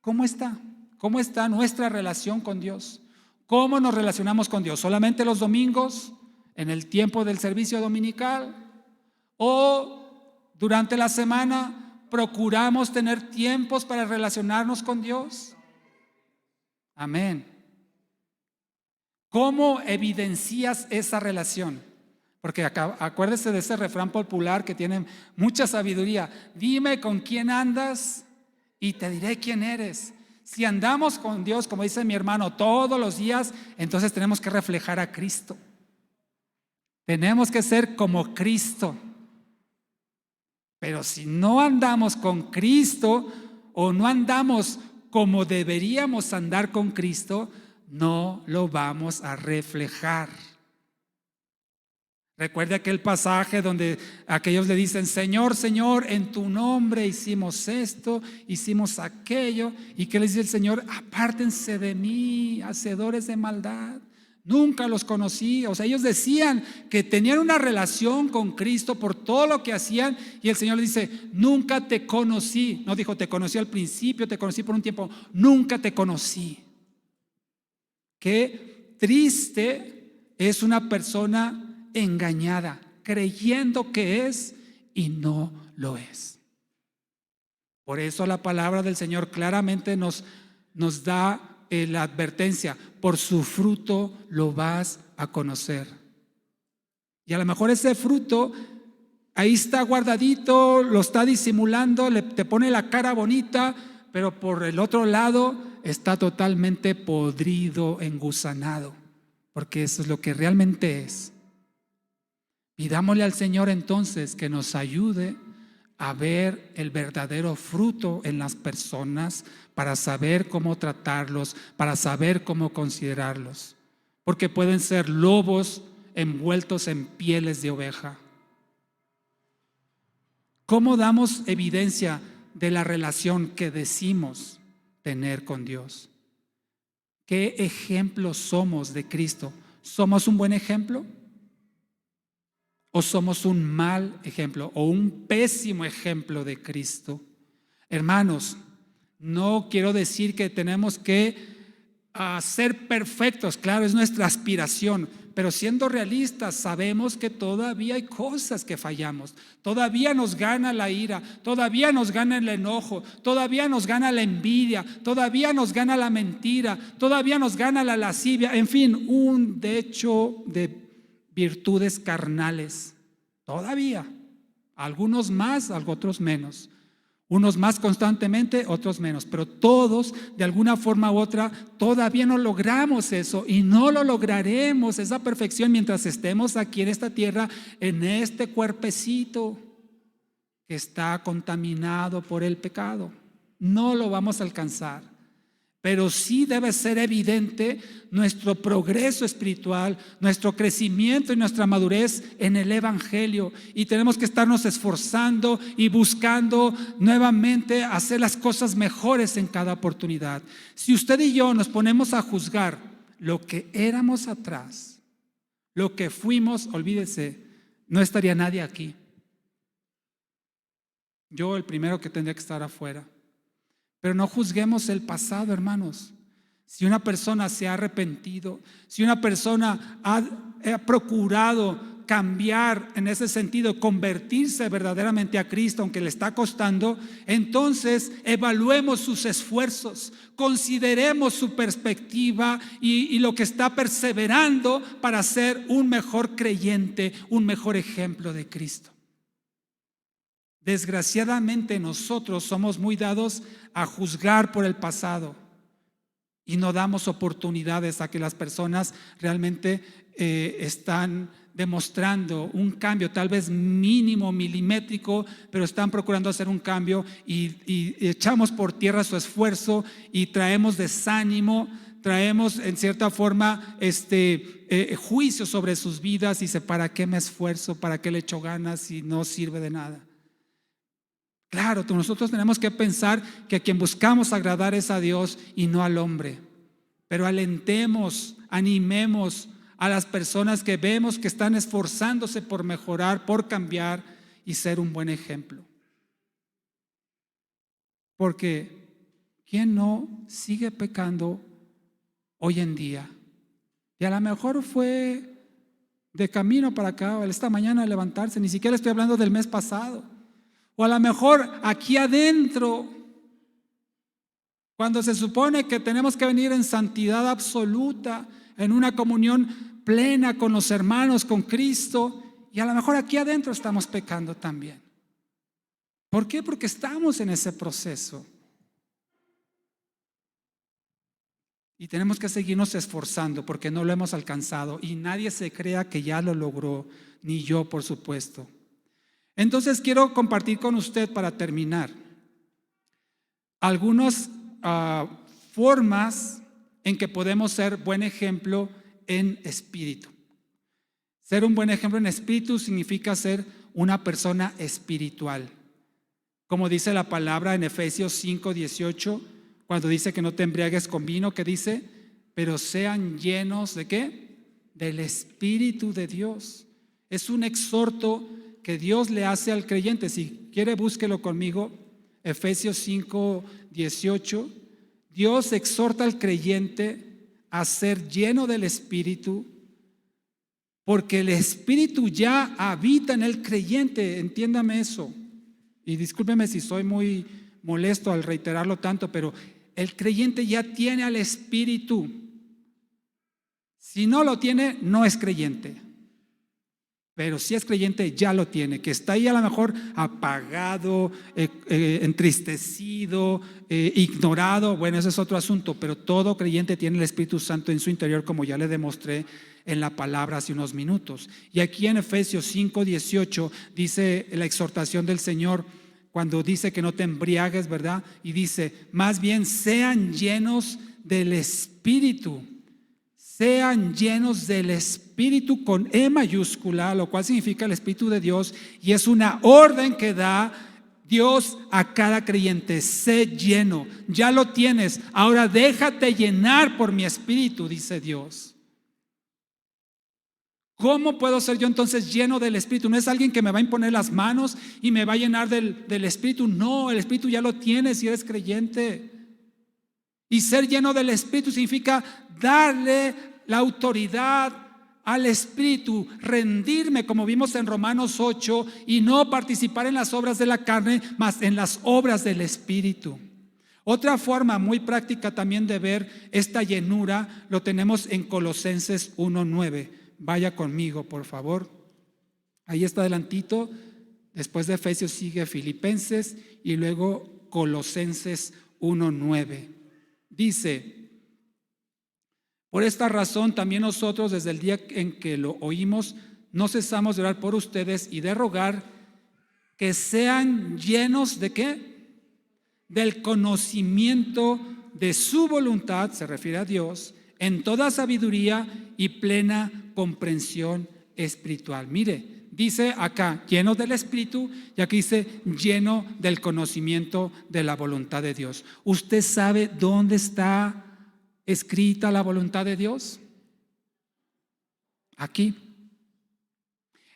¿Cómo está? ¿Cómo está nuestra relación con Dios? ¿Cómo nos relacionamos con Dios? ¿Solamente los domingos, en el tiempo del servicio dominical? ¿O durante la semana procuramos tener tiempos para relacionarnos con Dios? Amén. ¿Cómo evidencias esa relación? Porque acuérdese de ese refrán popular que tiene mucha sabiduría: dime con quién andas y te diré quién eres. Si andamos con Dios, como dice mi hermano, todos los días, entonces tenemos que reflejar a Cristo. Tenemos que ser como Cristo. Pero si no andamos con Cristo o no andamos como deberíamos andar con Cristo, no lo vamos a reflejar. Recuerde aquel pasaje donde aquellos le dicen: Señor, Señor, en tu nombre hicimos esto, hicimos aquello. ¿Y qué les dice el Señor? Apártense de mí, hacedores de maldad. Nunca los conocí. O sea, ellos decían que tenían una relación con Cristo por todo lo que hacían, y el Señor les dice: nunca te conocí. No dijo te conocí al principio, te conocí por un tiempo. Nunca te conocí. Qué triste es una persona engañada, creyendo que es y no lo es. Por eso la palabra del Señor claramente nos da la advertencia: por su fruto lo vas a conocer. Y a lo mejor ese fruto ahí está guardadito, lo está disimulando, te pone la cara bonita, pero por el otro lado está totalmente podrido, engusanado, porque eso es lo que realmente es. Pidámosle al Señor entonces que nos ayude a ver el verdadero fruto en las personas para saber cómo tratarlos, para saber cómo considerarlos, porque pueden ser lobos envueltos en pieles de oveja. ¿Cómo damos evidencia de la relación que decimos tener con Dios? ¿Qué ejemplo somos de Cristo? ¿Somos un buen ejemplo? ¿O somos un mal ejemplo o un pésimo ejemplo de Cristo? Hermanos, no quiero decir que tenemos que ser perfectos, claro, es nuestra aspiración, pero siendo realistas sabemos que todavía hay cosas que fallamos, todavía nos gana la ira, todavía nos gana el enojo, todavía nos gana la envidia, todavía nos gana la mentira, todavía nos gana la lascivia, en fin, un decho de virtudes carnales, todavía, algunos más, otros menos. Unos más constantemente, otros menos, pero todos de alguna forma u otra todavía no logramos eso y no lo lograremos, esa perfección, mientras estemos aquí en esta tierra, en este cuerpecito que está contaminado por el pecado. No lo vamos a alcanzar. Pero sí debe ser evidente nuestro progreso espiritual, nuestro crecimiento y nuestra madurez en el Evangelio. Y tenemos que estarnos esforzando y buscando nuevamente hacer las cosas mejores en cada oportunidad. Si usted y yo nos ponemos a juzgar lo que éramos atrás, lo que fuimos, olvídese, no estaría nadie aquí. Yo el primero que tendría que estar afuera. Pero no juzguemos el pasado, hermanos. Si una persona se ha arrepentido, si una persona ha procurado cambiar en ese sentido, convertirse verdaderamente a Cristo, aunque le está costando, entonces evaluemos sus esfuerzos, consideremos su perspectiva y lo que está perseverando para ser un mejor creyente, un mejor ejemplo de Cristo. Desgraciadamente nosotros somos muy dados a juzgar por el pasado y no damos oportunidades a que las personas realmente están demostrando un cambio, tal vez mínimo, milimétrico, pero están procurando hacer un cambio y echamos por tierra su esfuerzo y traemos desánimo, traemos en cierta forma juicio sobre sus vidas y dice, ¿para qué me esfuerzo? ¿Para qué le echo ganas si no sirve de nada? Claro, nosotros tenemos que pensar que a quien buscamos agradar es a Dios y no al hombre. Pero alentemos, animemos a las personas que vemos que están esforzándose por mejorar, por cambiar y ser un buen ejemplo. Porque ¿quién no sigue pecando hoy en día? Y a lo mejor fue de camino para acá, esta mañana al levantarse, ni siquiera estoy hablando del mes pasado. O a lo mejor aquí adentro, cuando se supone que tenemos que venir en santidad absoluta, en una comunión plena con los hermanos, con Cristo, y a lo mejor aquí adentro estamos pecando también. ¿Por qué? Porque estamos en ese proceso. Y tenemos que seguirnos esforzando porque no lo hemos alcanzado y nadie se crea que ya lo logró, ni yo, por supuesto. Entonces quiero compartir con usted para terminar algunas formas en que podemos ser buen ejemplo en espíritu. Ser un buen ejemplo en espíritu significa ser una persona espiritual. Como dice la palabra en Efesios 5:18, cuando dice que no te embriagues con vino, que dice, pero sean llenos ¿de qué? Del Espíritu de Dios. Es un exhorto que Dios le hace al creyente. Si quiere, búsquelo conmigo. Efesios 5:18. Dios exhorta al creyente a ser lleno del Espíritu, porque el Espíritu ya habita en el creyente. Entiéndame eso. Y discúlpeme si soy muy molesto al reiterarlo tanto, pero el creyente ya tiene al Espíritu. Si no lo tiene, no es creyente. pero si es creyente ya lo tiene, que está ahí a lo mejor apagado, entristecido, ignorado, bueno, ese es otro asunto, pero todo creyente tiene el Espíritu Santo en su interior, como ya le demostré en la palabra hace unos minutos. Y aquí en Efesios 5:18 dice la exhortación del Señor, cuando dice que no te embriagues, ¿verdad? Y dice, más bien sean llenos del Espíritu. Sean llenos del Espíritu con E mayúscula, lo cual significa el Espíritu de Dios, y es una orden que da Dios a cada creyente. Sé lleno, ya lo tienes, ahora déjate llenar por mi Espíritu, dice Dios. ¿Cómo puedo ser yo entonces lleno del Espíritu? No es alguien que me va a imponer las manos y me va a llenar del Espíritu. No, el Espíritu ya lo tienes si eres creyente. Y ser lleno del Espíritu significa darle la autoridad al Espíritu, rendirme, como vimos en Romanos 8, y no participar en las obras de la carne, mas en las obras del Espíritu. Otra forma muy práctica también de ver esta llenura lo tenemos en Colosenses 1:9. Vaya conmigo, por favor. Ahí está adelantito. Después de Efesios sigue Filipenses y luego Colosenses 1:9. Dice: por esta razón también nosotros, desde el día en que lo oímos, no cesamos de orar por ustedes y de rogar que sean llenos ¿de qué? Del conocimiento de su voluntad, se refiere a Dios, en toda sabiduría y plena comprensión espiritual. Mire, dice acá, lleno del Espíritu, y aquí dice, lleno del conocimiento de la voluntad de Dios. ¿Usted sabe dónde está escrita la voluntad de Dios? Aquí.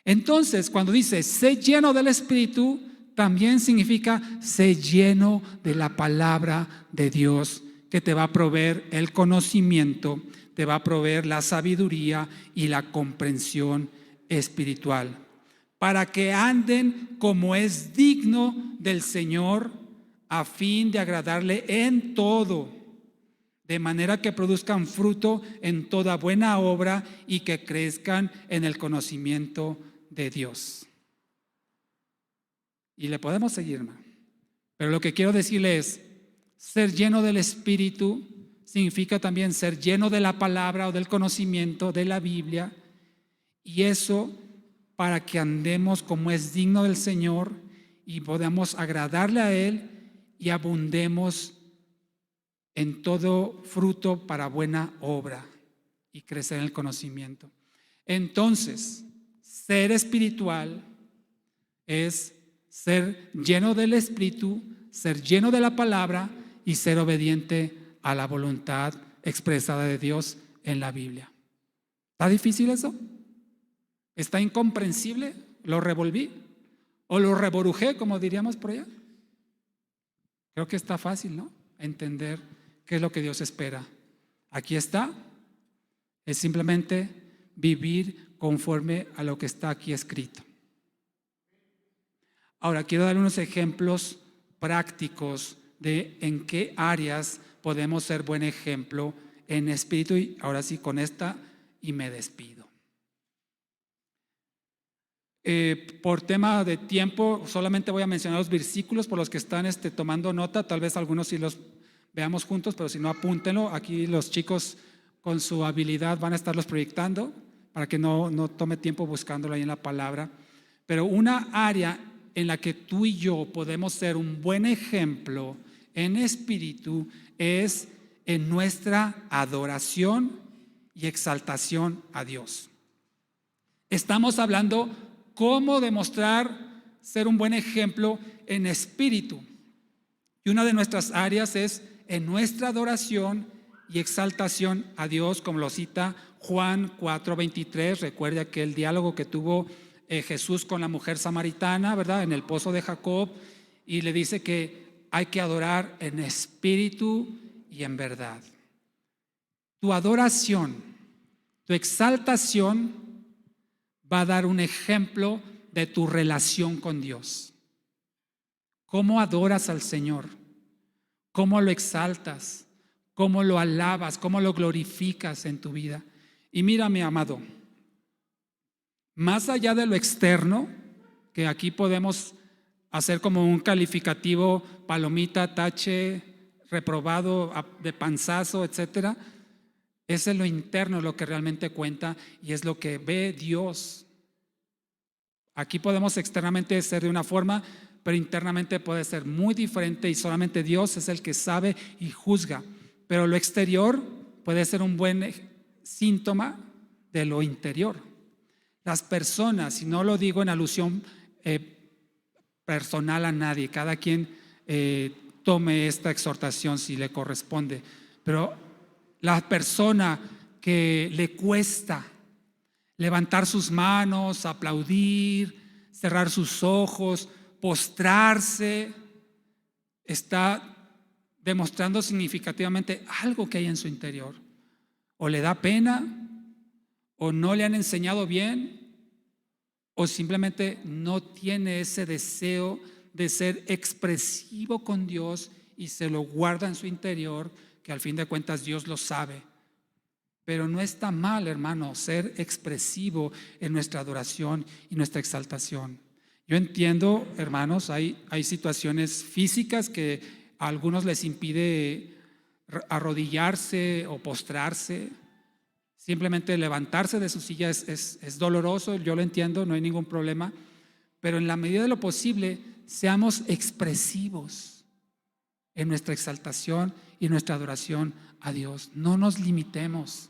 Entonces, cuando dice sé lleno del Espíritu, también significa sé lleno de la palabra de Dios, que te va a proveer el conocimiento, te va a proveer la sabiduría y la comprensión espiritual, para que anden como es digno del Señor, a fin de agradarle en todo, de manera que produzcan fruto en toda buena obra y que crezcan en el conocimiento de Dios. Y le podemos seguir, hermano. Pero lo que quiero decirle es, ser lleno del Espíritu significa también ser lleno de la palabra o del conocimiento de la Biblia, y eso para que andemos como es digno del Señor y podamos agradarle a Él y abundemos en todo fruto para buena obra y crecer en el conocimiento. Entonces, ser espiritual es ser lleno del Espíritu, ser lleno de la palabra y ser obediente a la voluntad expresada de Dios en la Biblia. ¿Está difícil eso? ¿Está incomprensible? ¿Lo revolví? ¿O lo reborujé, como diríamos por allá? Creo que está fácil, ¿no? Entender qué es lo que Dios espera. Aquí está. Es simplemente vivir conforme a lo que está aquí escrito. Ahora quiero dar unos ejemplos prácticos de en qué áreas podemos ser buen ejemplo en espíritu, y ahora sí con esta y me despido. Por tema de tiempo solamente voy a mencionar los versículos por los que están tomando nota. Tal vez algunos sí los veamos juntos, pero si no, apúntenlo. Aquí los chicos con su habilidad van a estarlos proyectando para que no tome tiempo buscándolo ahí en la palabra. Pero una área en la que tú y yo podemos ser un buen ejemplo en espíritu es en nuestra adoración y exaltación a Dios. Estamos hablando cómo demostrar ser un buen ejemplo en espíritu. Y una de nuestras áreas es en nuestra adoración y exaltación a Dios, como lo cita Juan 4:23. Recuerde aquel diálogo que tuvo Jesús con la mujer samaritana, ¿verdad? En el pozo de Jacob, y le dice que hay que adorar en espíritu y en verdad. Tu adoración, tu exaltación va a dar un ejemplo de tu relación con Dios. ¿Cómo adoras al Señor? ¿Cómo lo exaltas? ¿Cómo lo alabas? ¿Cómo lo glorificas en tu vida? Y mira, mi amado, Más allá de lo externo, que aquí podemos hacer como un calificativo, palomita, tache, reprobado, de panzazo, etcétera. Es en lo interno lo que realmente cuenta y es lo que ve Dios. Aquí podemos externamente ser de una forma, pero internamente puede ser muy diferente y solamente Dios es el que sabe y juzga. Pero lo exterior puede ser un buen síntoma de lo interior. Las personas, y no lo digo en alusión personal a nadie, cada quien tome esta exhortación si le corresponde, pero la persona que le cuesta levantar sus manos, aplaudir, cerrar sus ojos, postrarse, está demostrando significativamente algo que hay en su interior. O le da pena, o no le han enseñado bien, o simplemente no tiene ese deseo de ser expresivo con Dios y se lo guarda en su interior, que al fin de cuentas Dios lo sabe. Pero no está mal, hermano, ser expresivo en nuestra adoración y nuestra exaltación. Yo entiendo, hermanos, hay situaciones físicas que a algunos les impide arrodillarse o postrarse. Simplemente levantarse de su silla es doloroso, yo lo entiendo, no hay ningún problema. Pero en la medida de lo posible, seamos expresivos en nuestra exaltación y nuestra adoración a Dios. No nos limitemos.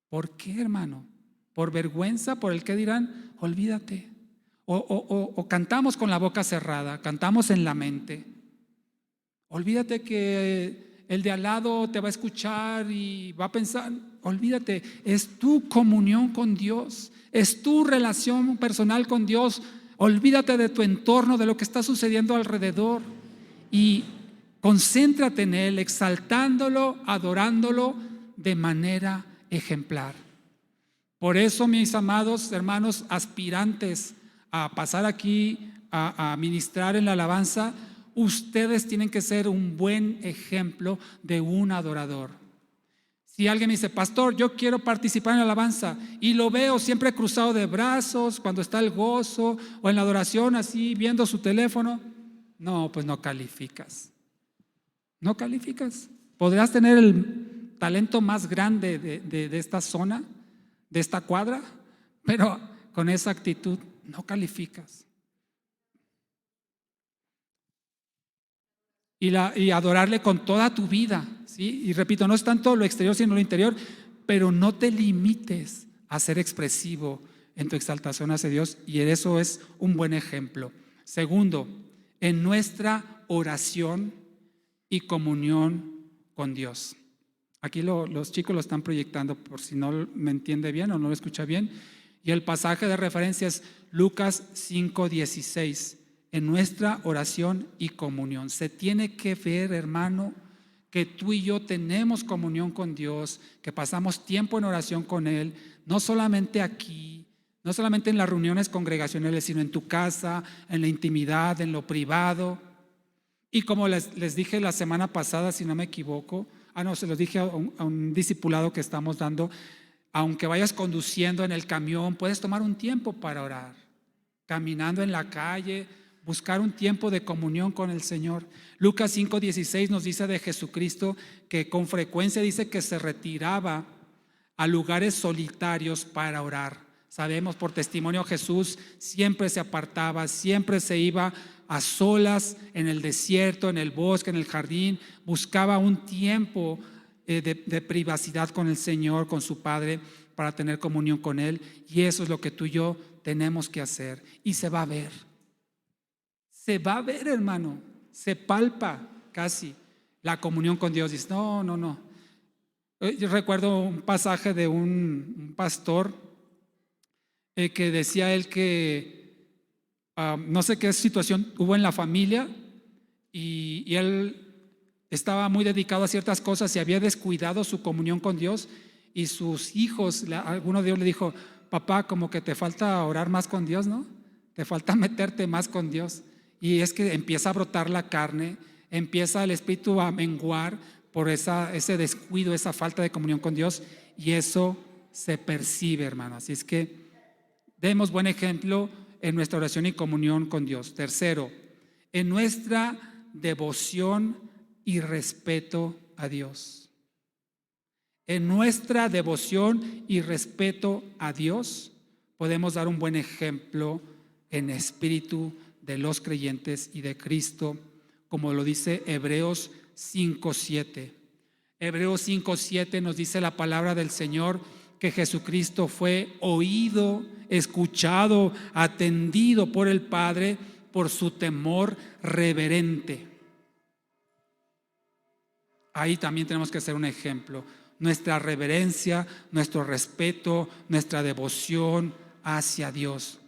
¿Por qué, hermano? ¿Por vergüenza? ¿Por el qué dirán? Olvídate. O cantamos con la boca cerrada, cantamos en la mente. Olvídate que el de al lado te va a escuchar y va a pensar. Olvídate, es tu comunión con Dios, es tu relación personal con Dios. Olvídate de tu entorno, de lo que está sucediendo alrededor y concéntrate en Él, exaltándolo, adorándolo de manera ejemplar. Por eso, mis amados hermanos aspirantes a pasar aquí a ministrar en la alabanza, ustedes tienen que ser un buen ejemplo de un adorador. Si alguien me dice, pastor, yo quiero participar en la alabanza y lo veo siempre cruzado de brazos cuando está el gozo o en la adoración así viendo su teléfono, no, pues no calificas. No calificas. Podrás tener el talento más grande de esta zona, de esta cuadra, pero con esa actitud no calificas. Y adorarle con toda tu vida, ¿sí? Y repito, no es tanto lo exterior sino lo interior, pero no te limites a ser expresivo en tu exaltación hacia Dios, y eso es un buen ejemplo. Segundo, en nuestra oración y comunión con Dios. Aquí los chicos lo están proyectando por si no me entiende bien o no lo escucha bien, y el pasaje de referencia es Lucas 5:16. En nuestra oración y comunión se tiene que ver, hermano, que tú y yo tenemos comunión con Dios, que pasamos tiempo en oración con Él, no solamente aquí, no solamente en las reuniones congregacionales, sino en tu casa, en la intimidad, en lo privado. Y como les dije la semana pasada, si no me equivoco, se los dije a un discipulado que estamos dando, aunque vayas conduciendo en el camión, puedes tomar un tiempo para orar, caminando en la calle, buscar un tiempo de comunión con el Señor. Lucas 5:16 nos dice de Jesucristo que con frecuencia dice que se retiraba a lugares solitarios para orar. Sabemos por testimonio, Jesús siempre se apartaba, siempre se iba a solas en el desierto, en el bosque, en el jardín, buscaba un tiempo de privacidad con el Señor, con su Padre, para tener comunión con Él. Y eso es lo que tú y yo tenemos que hacer, y se va a ver. Se va a ver, hermano, se palpa casi la comunión con Dios. Dices, no. Yo recuerdo un pasaje de un pastor que decía él que no sé qué situación hubo en la familia y él estaba muy dedicado a ciertas cosas y había descuidado su comunión con Dios, y sus hijos, alguno de ellos le dijo, papá, como que te falta orar más con Dios, ¿no? Te falta meterte más con Dios. Y es que empieza a brotar la carne, empieza el espíritu a menguar por ese descuido, esa falta de comunión con Dios, y eso se percibe, hermano. Así es que Demos buen ejemplo en nuestra oración y comunión con Dios. Tercero, en nuestra devoción y respeto a Dios. En nuestra devoción y respeto a Dios podemos dar un buen ejemplo en espíritu de los creyentes y de Cristo, como lo dice Hebreos 5:7. Hebreos 5:7 nos dice la palabra del Señor que Jesucristo fue oído, escuchado, atendido por el Padre por su temor reverente. Ahí también tenemos que ser un ejemplo. Nuestra reverencia, nuestro respeto, nuestra devoción hacia Dios.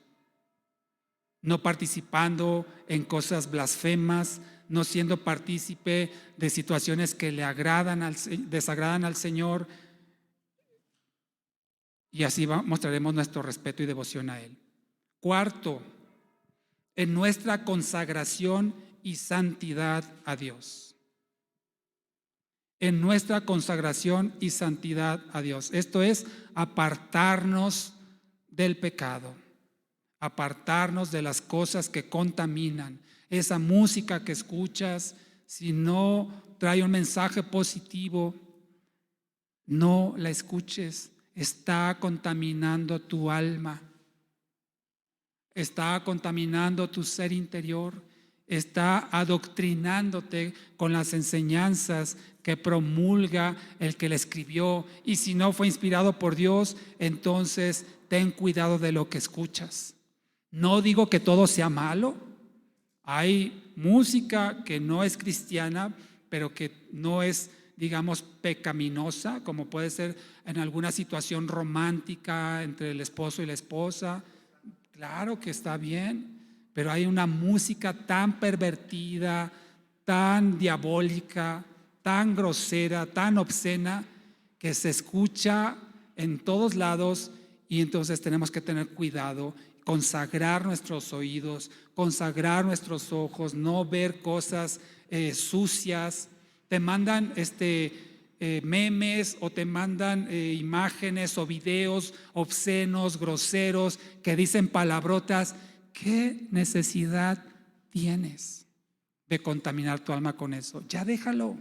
No participando en cosas blasfemas, no siendo partícipe de situaciones que le desagradan al Señor. Y así mostraremos nuestro respeto y devoción a Él. Cuarto, en nuestra consagración y santidad a Dios. En nuestra consagración y santidad a Dios. Esto es apartarnos del pecado, apartarnos de las cosas que contaminan. Esa música que escuchas, si no trae un mensaje positivo, no la escuches. Está contaminando tu alma, está contaminando tu ser interior, está adoctrinándote con las enseñanzas que promulga el que le escribió. Y si no fue inspirado por Dios, entonces ten cuidado de lo que escuchas. No digo que todo sea malo. Hay música que no es cristiana, pero que no es, digamos, pecaminosa, como puede ser en alguna situación romántica entre el esposo y la esposa. Claro que está bien, pero hay una música tan pervertida, tan diabólica, tan grosera, tan obscena, que se escucha en todos lados, y entonces tenemos que tener cuidado, consagrar nuestros oídos, consagrar nuestros ojos, no ver cosas sucias. Te mandan memes o te mandan imágenes o videos obscenos, groseros, que dicen palabrotas. ¿Qué necesidad tienes de contaminar tu alma con eso? Ya déjalo.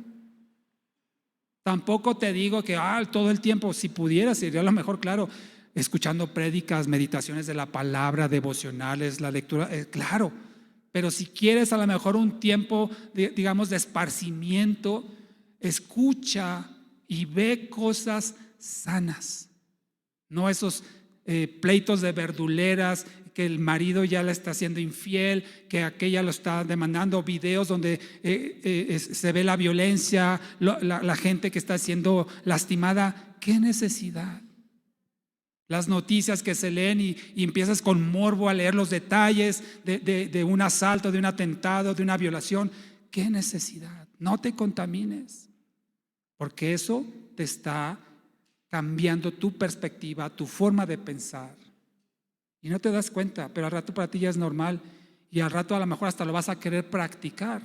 Tampoco te digo que todo el tiempo, si pudieras, sería lo mejor, claro, escuchando prédicas, meditaciones de la palabra, devocionales, la lectura, claro. Pero si quieres a lo mejor un tiempo, digamos, de esparcimiento, escucha y ve cosas sanas. No esos pleitos de verduleras, que el marido ya le está haciendo infiel, que aquella lo está demandando, videos donde se ve la violencia, la gente que está siendo lastimada. ¿Qué necesidad? Las noticias que se leen y empiezas con morbo a leer los detalles de un asalto, de un atentado, de una violación. ¿Qué necesidad? No te contamines, porque eso te está cambiando tu perspectiva, tu forma de pensar. Y no te das cuenta, pero al rato para ti ya es normal, y al rato a lo mejor hasta lo vas a querer practicar,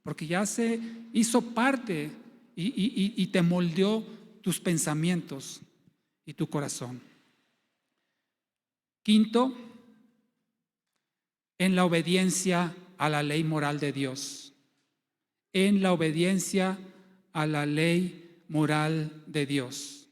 porque ya se hizo parte y te moldeó tus pensamientos y tu corazón. Quinto, en la obediencia a la ley moral de Dios. En la obediencia a la ley moral de Dios.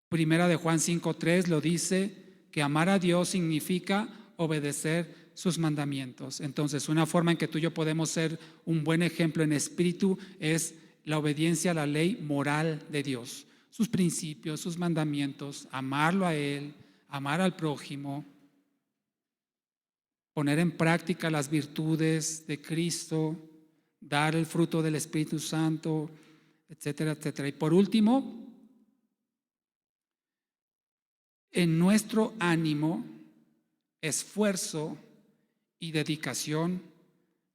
Primera de Juan 5:3 lo dice, que amar a Dios significa obedecer sus mandamientos. Entonces, una forma en que tú y yo podemos ser un buen ejemplo en espíritu es la obediencia a la ley moral de Dios. Sus principios, sus mandamientos, amarlo a Él, amar al prójimo, poner en práctica las virtudes de Cristo, dar el fruto del Espíritu Santo, etcétera, etcétera. Y por último, en nuestro ánimo, esfuerzo y dedicación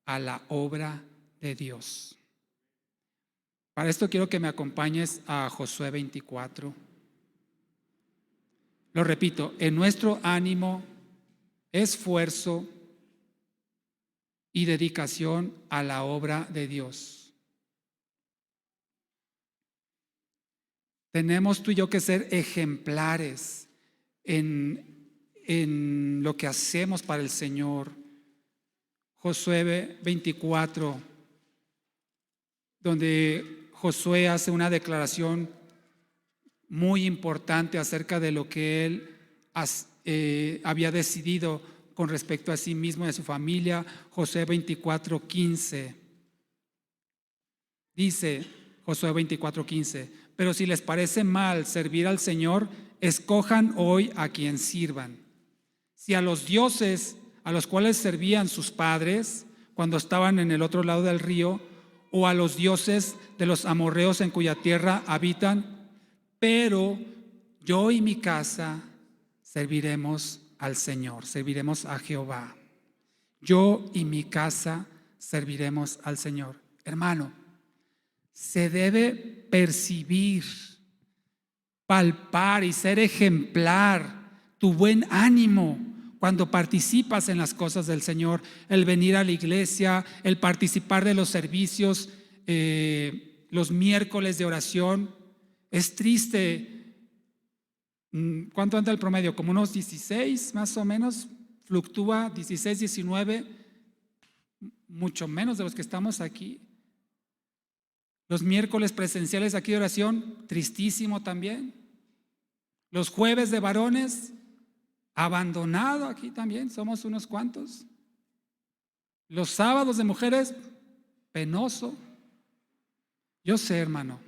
a la obra de Dios. Para esto quiero que me acompañes a Josué 24. Lo repito, en nuestro ánimo, esfuerzo y dedicación a la obra de Dios. Tenemos tú y yo que ser ejemplares en en lo que hacemos para el Señor. Josué 24, donde Josué hace una declaración muy importante acerca de lo que él había decidido con respecto a sí mismo y a su familia. Josué 24:15 dice, Josué 24:15: pero si les parece mal servir al Señor, escojan hoy a quien sirvan. Si a los dioses a los cuales servían sus padres cuando estaban en el otro lado del río, o a los dioses de los amorreos en cuya tierra habitan, pero yo y mi casa serviremos al Señor, serviremos a Jehová. Yo y mi casa serviremos al Señor. Hermano, se debe percibir, palpar y ser ejemplar tu buen ánimo cuando participas en las cosas del Señor, el venir a la iglesia, el participar de los servicios, los miércoles de oración. Es triste. ¿Cuánto anda el promedio? Como unos 16 más o menos, fluctúa 16, 19, mucho menos de los que estamos aquí. Los miércoles presenciales aquí de oración, tristísimo también. Los jueves de varones, abandonado aquí también, somos unos cuantos. Los sábados de mujeres, penoso. Yo sé, hermano,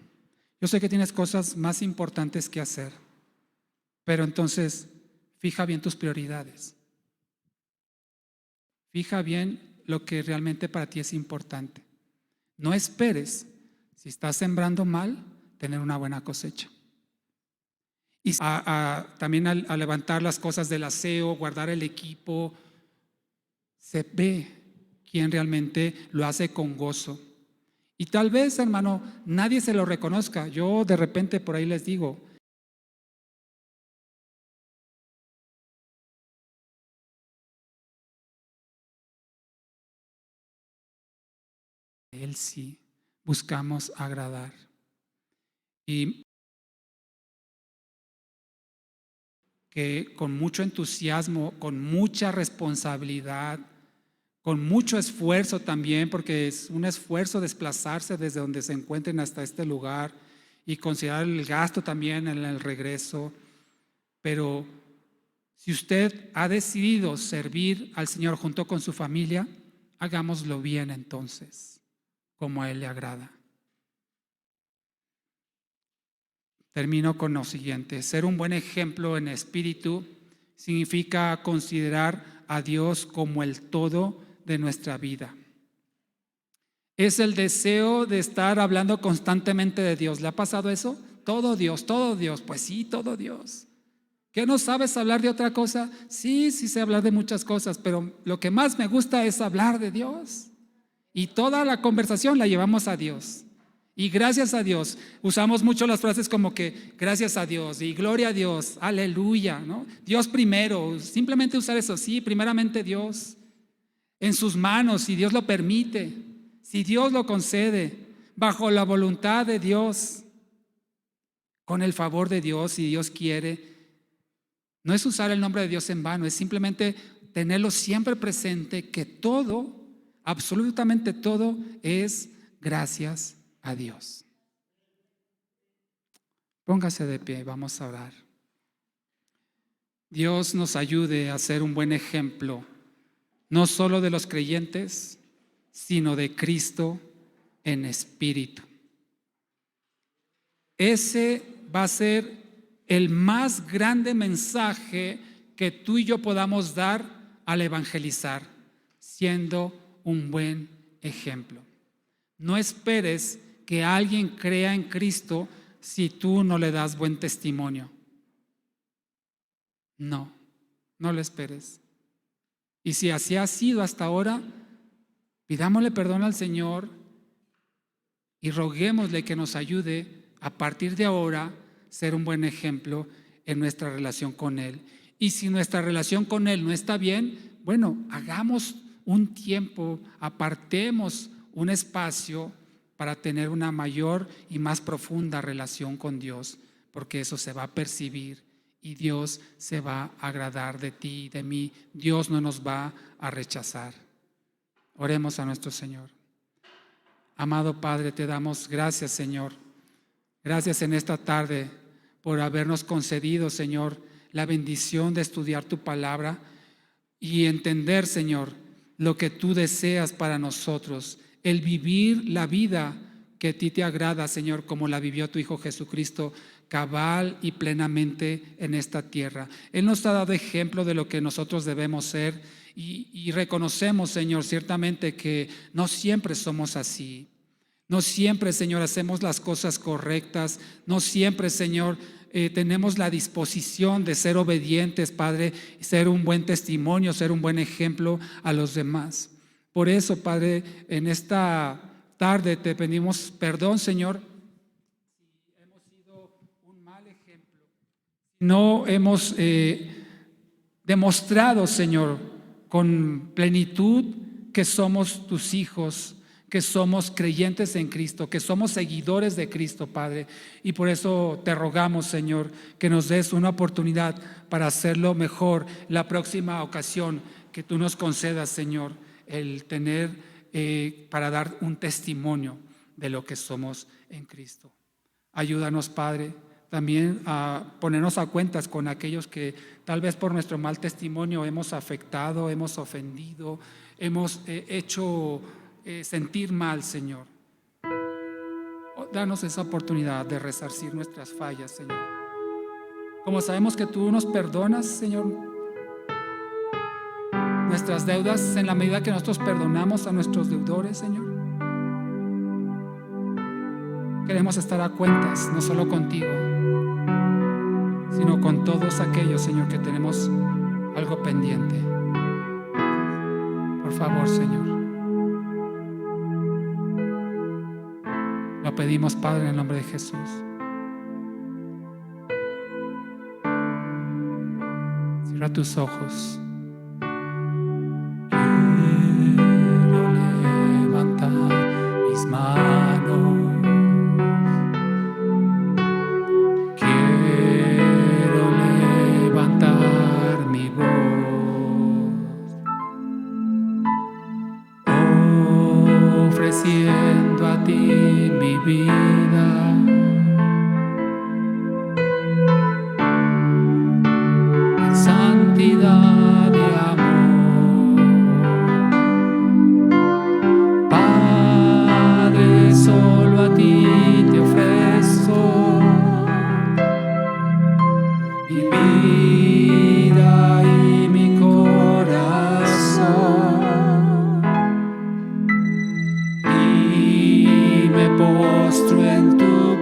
yo sé que tienes cosas más importantes que hacer, pero entonces fija bien tus prioridades. Fija bien lo que realmente para ti es importante. No esperes, si estás sembrando mal, tener una buena cosecha. Y también a levantar las cosas del aseo, guardar el equipo, se ve quién realmente lo hace con gozo. Y tal vez, hermano, nadie se lo reconozca. Yo de repente por ahí les digo, él sí, buscamos agradar. Y que con mucho entusiasmo, con mucha responsabilidad, con mucho esfuerzo también, porque es un esfuerzo desplazarse desde donde se encuentren hasta este lugar y considerar el gasto también en el regreso. Pero si usted ha decidido servir al Señor junto con su familia, hagámoslo bien entonces, como a Él le agrada. Termino con lo siguiente: ser un buen ejemplo en espíritu significa considerar a Dios como el todo de nuestra vida. Es el deseo de estar hablando constantemente de Dios. ¿Le ha pasado eso? Todo Dios, todo Dios. Pues sí, todo Dios. ¿Qué no sabes hablar de otra cosa? Sí, sí sé hablar de muchas cosas, pero lo que más me gusta es hablar de Dios. Y toda la conversación la llevamos a Dios. Y gracias a Dios. Usamos mucho las frases como que gracias a Dios y gloria a Dios, aleluya, ¿no? Dios primero, simplemente usar eso, sí, primeramente Dios. En sus manos, si Dios lo permite, si Dios lo concede, bajo la voluntad de Dios, con el favor de Dios, si Dios quiere. No es usar el nombre de Dios en vano, es simplemente tenerlo siempre presente, que todo, absolutamente todo, es gracias a Dios. Póngase de pie, vamos a orar. Dios nos ayude a ser un buen ejemplo, no solo de los creyentes, sino de Cristo en espíritu. Ese va a ser el más grande mensaje que tú y yo podamos dar al evangelizar, siendo un buen ejemplo. No esperes que alguien crea en Cristo si tú no le das buen testimonio. No, no lo esperes. Y si así ha sido hasta ahora, pidámosle perdón al Señor y roguémosle que nos ayude a partir de ahora ser un buen ejemplo en nuestra relación con Él. Y si nuestra relación con Él no está bien, bueno, hagamos un tiempo, apartemos un espacio para tener una mayor y más profunda relación con Dios, porque eso se va a percibir y Dios se va a agradar de ti y de mí. Dios no nos va a rechazar. Oremos a nuestro Señor. Amado Padre, te damos gracias, Señor. Gracias en esta tarde por habernos concedido, Señor, la bendición de estudiar tu palabra y entender, Señor, lo que tú deseas para nosotros, el vivir la vida que a ti te agrada, Señor, como la vivió tu Hijo Jesucristo, cabal y plenamente en esta tierra. Él nos ha dado ejemplo de lo que nosotros debemos ser y reconocemos, Señor, ciertamente que no siempre somos así. No siempre, Señor, hacemos las cosas correctas. No siempre, Señor, tenemos la disposición de ser obedientes, Padre, ser un buen testimonio, ser un buen ejemplo a los demás. Por eso, Padre, en esta tarde te pedimos perdón, Señor, si hemos sido un mal ejemplo. No hemos demostrado, Señor, con plenitud que somos tus hijos, que somos creyentes en Cristo, que somos seguidores de Cristo, Padre. Y por eso te rogamos, Señor, que nos des una oportunidad para hacerlo mejor la próxima ocasión que tú nos concedas, Señor, el tener para dar un testimonio de lo que somos en Cristo. Ayúdanos, Padre, también a ponernos a cuentas con aquellos que tal vez por nuestro mal testimonio hemos afectado, hemos ofendido, hemos hecho sentir mal, Señor. Danos esa oportunidad de resarcir nuestras fallas, Señor. Como sabemos que tú nos perdonas, Señor, nuestras deudas en la medida que nosotros perdonamos a nuestros deudores, Señor. Queremos estar a cuentas, no solo contigo, sino con todos aquellos, Señor, que tenemos algo pendiente. Por favor, Señor. Lo pedimos, Padre, en el nombre de Jesús. Cierra tus ojos. Quiero levantar mis manos. Quiero levantar mi voz. Ofreciendo a ti mi vida, en santidad y amor. Padre, solo a ti te ofrezco mi vida y mi corazón. Postro en tu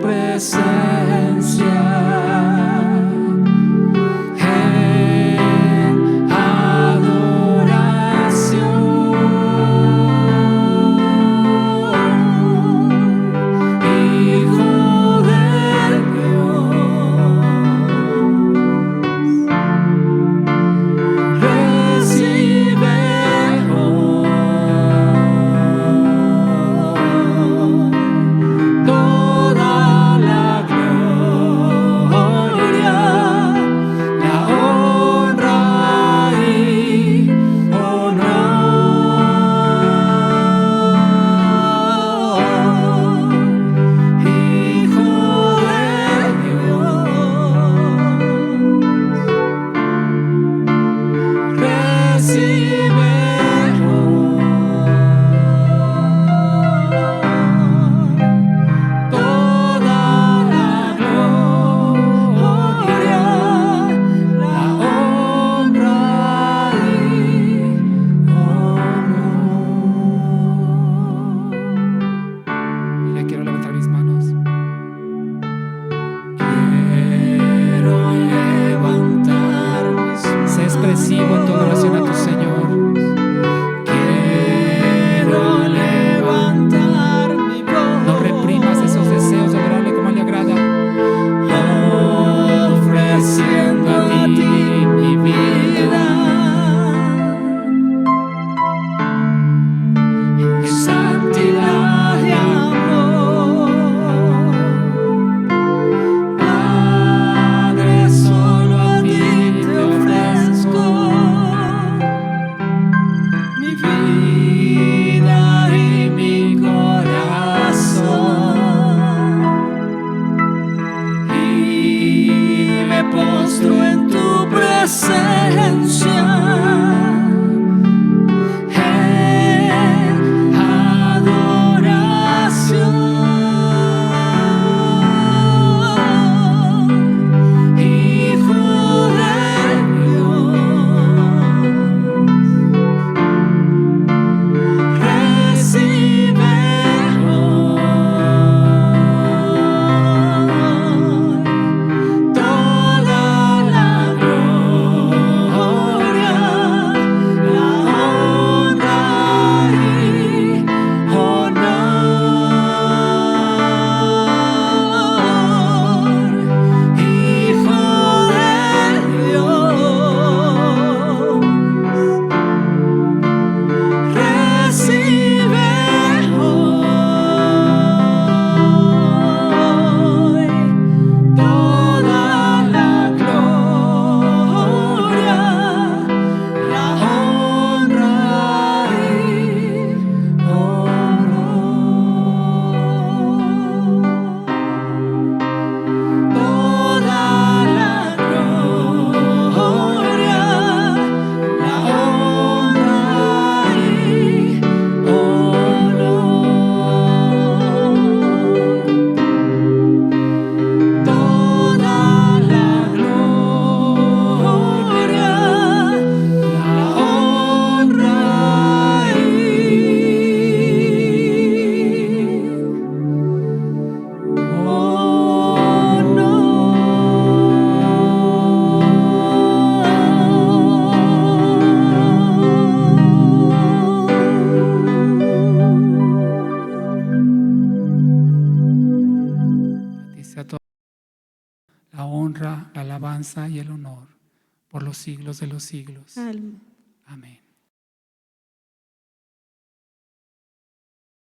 honra, la alabanza y el honor por los siglos de los siglos. Amén. Amén.